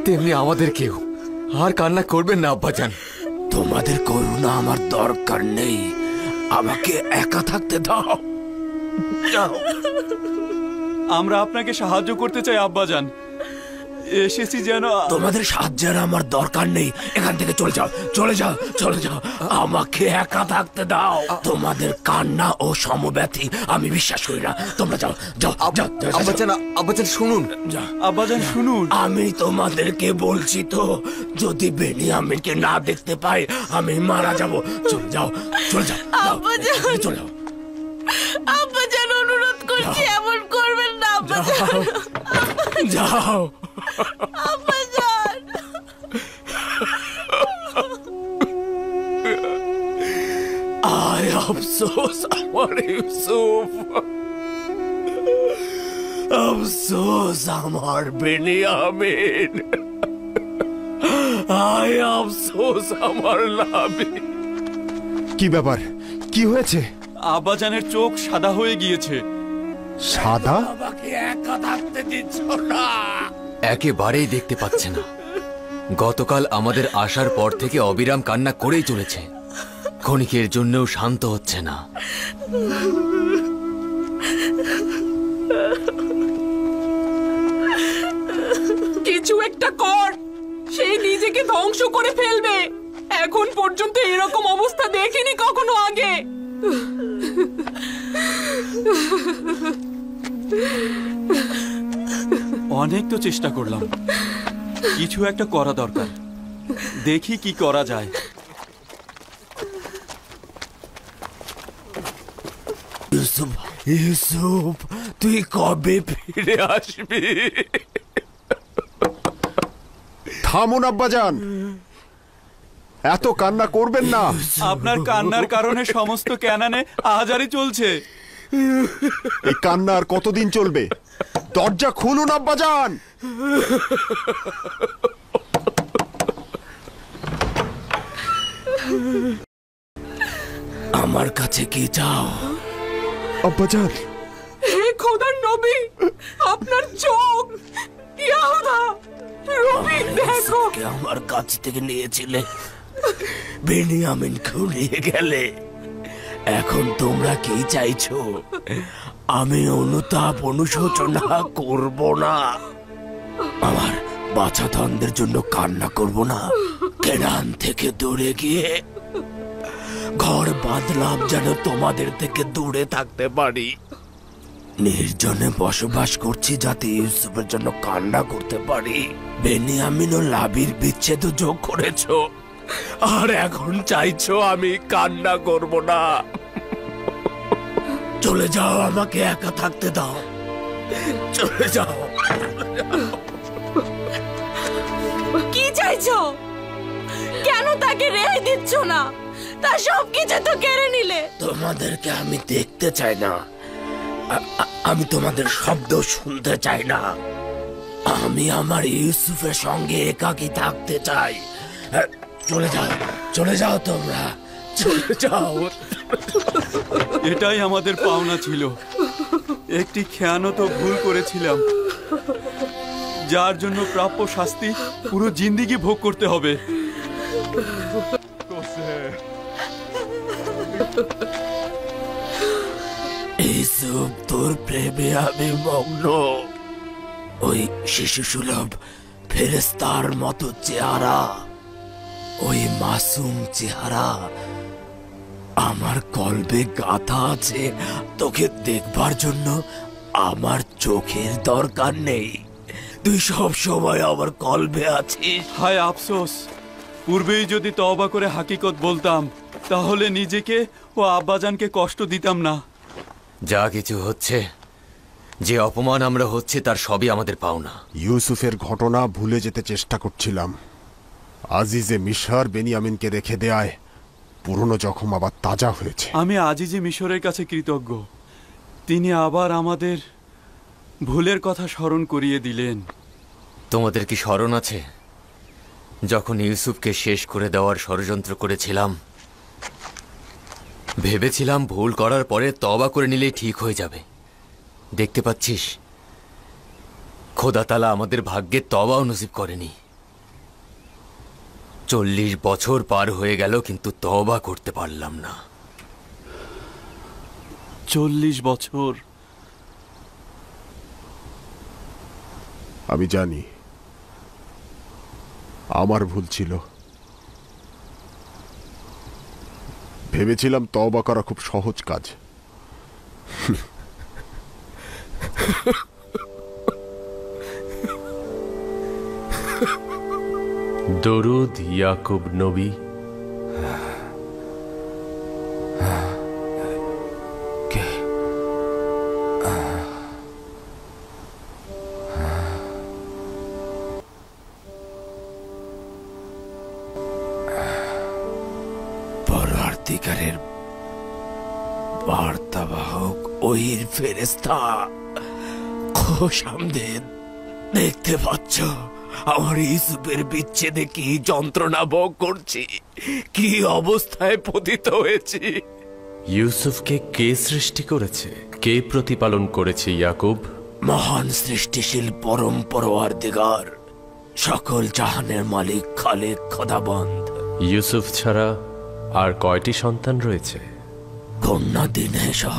তেমনি আমাদেরকেও। আর কান্না করবেন না আব্বাজান। তোমাদের করুণা আমার দরকার নেই, আমাকে একা থাকতে দাও। যাও। আমরা আপনাকে সাহায্য করতে চাই আব্বাজান। এসেছি যেন। তোমাদের সাহায্যের আমার দরকার নেই, এখান থেকে চলে যাও, চলে যাও, চলে যাও। আমাকে একা থাকতে দাও। তোমাদের কান্না ও সমব্যথী আমি বিশ্বাস করি না। তোমরা যাও, যাও, যাও। আব্বাজান, আব্বাজান শুনুন। আব্বাজান শুনুন। আমি তোমাদেরকে বলছি তো, যদি বেনিয়ামিনকে না দেখতে পাই আমি মারা যাব। চলে যাও, চলে যাও, আব্বাজান, চলে যাও। আব্বাজান অনুরোধ করছি, এমন করবেন না আব্বাজান। যাও আব্বাজান। আয় আফসোস আমার ইউসুফ, আফসোস আমার বেনিয়ামিন, আয় আফসোস আমার লাভি। কি ব্যাপার? কি হয়েছে? আব্বাজানের চোখ সাদা হয়ে গিয়েছে। সাদা? আমাকে একা থাকতে দিচ্ছ না। একেবারেই দেখতে পাচ্ছে না। গতকাল আমাদের আসার পর থেকে অবিরাম কান্না করেই চলেছে। ক্ষণিকের জন্যও শান্ত হচ্ছে না। কিছু একটা কর, সেই নিজেকে ধ্বংস করে ফেলবে। এখন পর্যন্ত এরকম অবস্থা দেখিনি কখনো আগে। অনেক তো চেষ্টা করলাম, কিছু একটা করা দরকার। দেখি কি করা যায়। ইউসুফ, ইউসুফ, তুই কবে ফিরে আসবি? থামুন আব্বাজান, এত কান্না করবেন না। আপনার কান্নার কারণে সমস্ত ক্যানানে আহাজারি চলছে। এই কান্না আর কতদিন চলবে? দরজা খুলুন আব্বাজান। আমার কাছে কি চাও আব্বাজান? হে খোদার নবী, আপনার চোখ, ইয়াহুদা, রফিক দেখো, আমার কাছ থেকে নিয়েছিলে, বেনিয়ামিনকেও নিয়ে গেলে। এখন তোমরা কি চাইছো? আমি অনুতাপ অনুশোচনা করব না, আমার বাছাধনদের জন্য কান্না করব না, কেনান থেকে দূরে গিয়ে ঘর বাঁধলাম যেন তোমাদের থেকে দূরে থাকতে পারি। নির্জনে বসবাস করছি যাতে ইউসুফের জন্য কান্না করতে পারি। বেনিয়ামিন ও লাবির বিচ্ছেদ যোগ করেছো, আর এখন চাইছো আমি কান্না করব না। চলে যাও, আমাকে একা থাকতে দাও, চলে যাও। কি চাইছো? কেন তাকে রেহাই দিচ্ছ না? তার সবকিছু তো কেড়ে নিলে। তোমাদেরকে আমি দেখতে চাই না, আমি তোমাদের শব্দ শুনতে চাই না। আমি আমার ইউসুফের সঙ্গে একাকী থাকতে চাই। চলে যাও, চলে যাও, তোমরা চলে যাও। এটাই আমাদের পাওনা ছিল। একটি খেয়ানত ভুল করেছিলাম, যার জন্য প্রাপ্য শাস্তি পুরো জিন্দেগি ভোগ করতে হবে। ইউসুফ, তোর প্রেমে আমি মগ্ন। ওই শিশু সুলভ ফেরেস্তার মতো চেহারা, ওই মাসুম চেহারা আমার কলবে গাঁথা আছে। তোকে দেখবার জন্য আমার চোখের দরকার নেই, তুই সব সময় আমার কলবে আছিস। হায় আফসোস, পূর্বেই যদি তওবা করে হাকিকত বলতাম, তাহলে নিজেকে ও আব্বাজানকে কষ্ট দিতাম না। যা কিছু হচ্ছে, যে অপমান আমরা হচ্ছে, তার সবই আমাদের পাওনা। ইউসুফের ঘটনা ভুলে যেতে চেষ্টা করছিলাম। আজিজে মিশর বেনিয়ামিনকে রেখে দেয়ায় পুরনো জখম আবার তাজা হয়েছে। আমি আজিজে মিশরের কাছে কৃতজ্ঞ, তিনি আবার আমাদের ভুলের কথা স্মরণ করিয়ে দিলেন। তোমাদের কি স্মরণ আছে যখন ইউসুফকে শেষ করে দেওয়ার ষড়যন্ত্র করেছিলাম? ভেবেছিলাম ভুল করার পরে তওবা করে নিলেই ঠিক হয়ে যাবে। দেখতে পাচ্ছিস, খোদা তাআলা আমাদের ভাগ্যে তওবাও নসিব করেনি। 40 বছর পার হয়ে গেল, কিন্তু তওবা করতে পারলাম না। 40 বছর? আমি জানি আমার ভুল ছিল। ভেবেছিলাম তওবা করা খুব সহজ কাজ। দরুদ ইয়াকুব নবী। পরওয়ারদিগারের বার্তাবাহক ওহির ফেরেশতা, খোশামদেদ। দেখতে পাচ্ছ আমার ইউসুফের বিচ্ছেদে কি যন্ত্রণা ভোগ করছি, কি অবস্থায় পতিত হয়েছি। ইউসুফকে কে সৃষ্টি করেছে, কে প্রতিপালন করেছে ইয়াকুব? মহান সৃষ্টিশীল পরম পরওয়ারদিগার, সকল জাহানের মালিক খালেক খোদাবন্দ। ইউসুফ ছাড়া আর কয়টি সন্তান রয়েছে? কন্যা দিনে সহ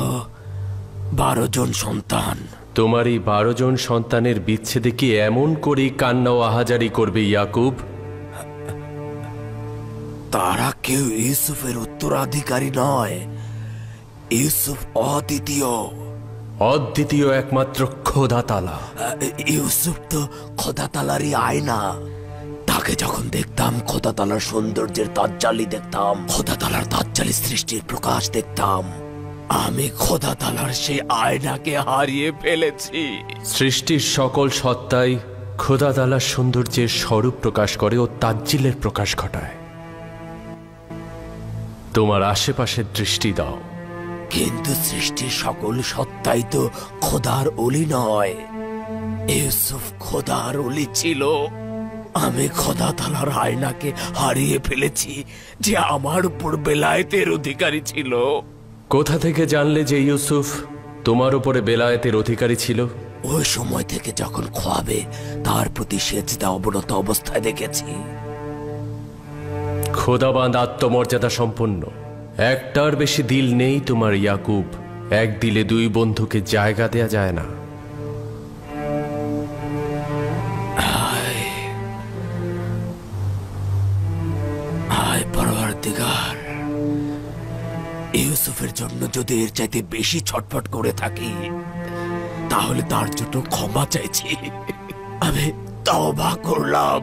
12 জন সন্তান। তোমার এই 12 জন সন্তানের বিচ্ছেদে কি এমন করে কান্না ও আহাজারি করবে ইয়াকুব? তারা কেউ ইউসুফের উত্তরাধিকারী নয়। ইউসুফ অদ্বিতীয়, অদ্বিতীয় একমাত্র খোদা তাআলা। ইউসুফ তো খোদা তাআলারই আয়না। তাকে যখন দেখতাম খোদা তাআলার সৌন্দর্যের তাজ্জালি দেখতাম, খোদা তাআলার তাজ্জালি সৃষ্টির প্রকাশ দেখতাম। আমি খোদা তাআলার সেই আয়নাকে হারিয়ে ফেলেছি। সৃষ্টির সকল সত্তাই খোদা তাআলার সৌন্দর্যের স্বরূপ প্রকাশ করে ও তাজ্জিলের প্রকাশ ঘটায়। তোমার আশেপাশে দৃষ্টি দাও। কিন্তু সৃষ্টির সকল সত্তাই তো খোদার ওলি নয়। ইউসুফ খোদার ওলি ছিল। আমি খোদা তাআলার আয়নাকে হারিয়ে ফেলেছি, যে আমার উপর বেলায়েতের অধিকারী ছিল। কোথা থেকে জানলে যে ইউসুফ তোমার উপরে বেলায়েতের অধিকারী ছিল? ওই সময় থেকে যখন খোয়াবে তার প্রতি সেজদা অবনত অবস্থায় দেখেছি। খোদাবান্ধ আত্মমর্যাদা সম্পন্ন, একটার বেশি দিল নেই তোমার ইয়াকুব। এক দিলে দুই বন্ধুকে জায়গা দেয়া যায় না। হায় পরওয়ারদিগার, ইউসুফের জন্য যদি এর চাইতে বেশি ছটফট করে থাকি তাহলে তার জন্য ক্ষমা চাইছি। আমি তওবা করলাম,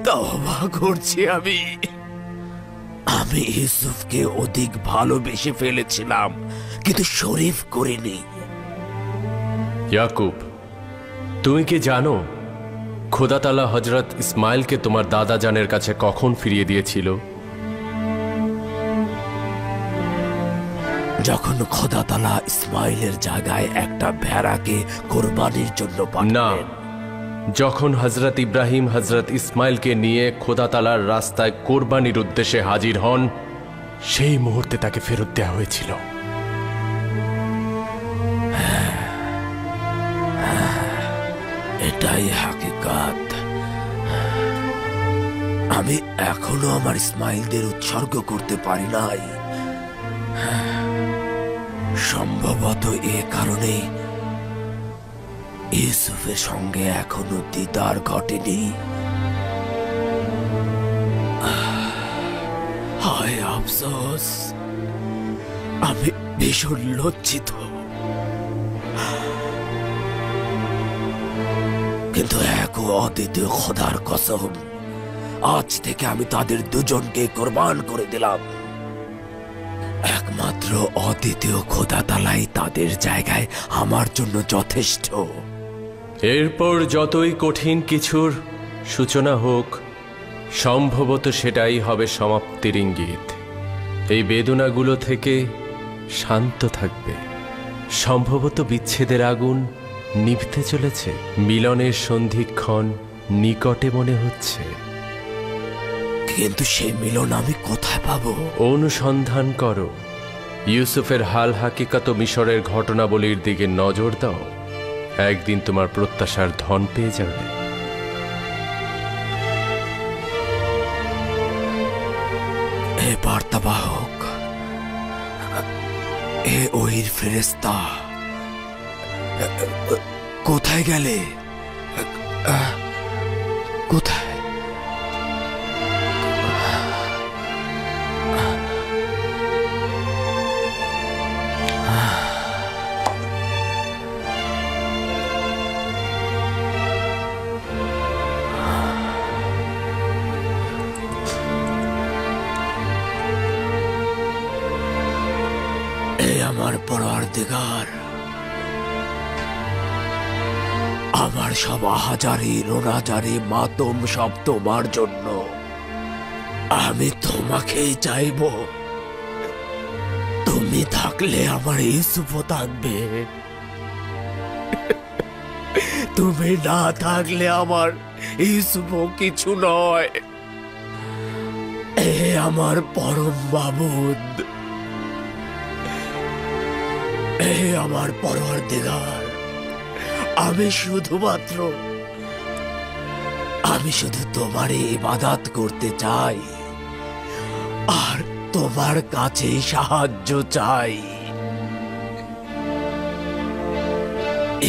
তওবা করছি। আমি ইউসুফকে অধিক ভালোবেসে ফেলেছিলাম, কিন্তু শরীফ করিনি। ইয়াকুব, তুমি কি জানো খোদা তাআলা হযরত ইসমাইলকে তোমার দাদা জানের কাছে কখন ফিরিয়ে দিয়েছিল? যখন খোদা তাআলা ইসমাইলের জায়গায় একটা ভেড়াকে কোরবানির জন্য পাঠালেন। যখন হযরত ইব্রাহিম হযরত ইসমাইলকে নিয়ে খোদা তাআলার রাস্তায় কোরবানির উদ্দেশ্যে হাজির হন, সেই মুহূর্তে তাকে ফেরত দেওয়া হয়েছিল। এটাই হাকিকাত। আমি এখনো আমার ইসমাইলদের উৎসর্গ করতে পারি নাই। সম্ভবত এ কারণে ইউসুফের সঙ্গে এখনো দিদার ঘটেনি। হায় আফসোস, আমি ভীষণ লজ্জিত। কিন্তু এক অদ্বিতীয় খোদার কসম, আজ থেকে আমি তাদের দুজনকে কোরবান করে দিলাম। একমাত্র অদ্বিতীয় খোদা তাআলাই তাদের জায়গায় আমার জন্য যথেষ্ট। এরপর যতই কঠিন কিছুর সূচনা হোক, সম্ভবত সেটাই হবে সমাপ্তির ইঙ্গিত। এই বেদনাগুলো থেকে শান্ত থাকবে। সম্ভবত বিচ্ছেদের আগুন নিভতে চলেছে, মিলনের সন্ধিক্ষণ নিকটে মনে হচ্ছে। কিন্তু সেই মিলন আমি কোথায় পাবো? অনুসন্ধান করো। ইউসুফের হাল হাকিকত মিশরের ঘটনাবলীর দিকে নজর দাও। একদিন তোমার প্রত্যাশার ধন পেয়ে যাবে। এ বার্তাবাহক, এ ওহির ফেরেশতা, কোথায় গেলে? কোথায়? আমার পরওয়ারদিগার, আমার সব আহাজারি রোনাজারি মাতম সব তোমার জন্য। আমি তোমাকেই চাইব। তুমি থাকলে আমার ইউসুফও থাকবে, তুমি না থাকলে আমার ইউসুফও কিছু নয়। এ আমার পরম মাবুদ, এ আমার পরওয়ারদিগার, আমি শুধু তোমারই ইবাদত করতে চাই আর তোমার কাছে সাহায্য চাই।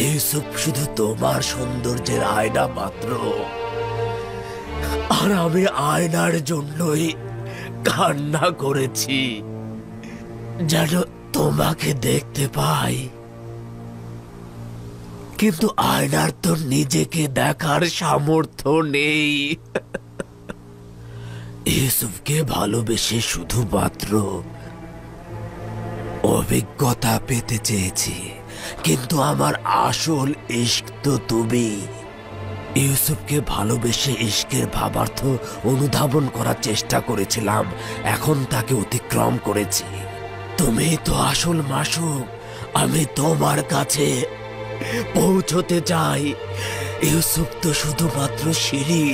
ইউসুফ শুধু তোমার সৌন্দর্যের আয়না মাত্র, আর আমি আয়নার জন্যই কান্না করেছি, যেন তোমাকে দেখতে পাই। কিন্তু আয়নার তো নিজেকে দেখার সামর্থ্য নেই। ইউসুফকে ভালোবেসে শুধুমাত্র অভিজ্ঞতা পেতে চেয়েছি, কিন্তু আমার আসল ইশক তো তুমি। ইউসুফকে ভালোবেসে ইশকের ভাবার্থ অনুধাবন করার চেষ্টা করেছিলাম, এখন তাকে অতিক্রম করেছি। তুমি তো আসল মাসুক, আমি তোমার কাছে পৌঁছতে চাই। ইউসুফ তো শুধুমাত্র সিঁড়ি।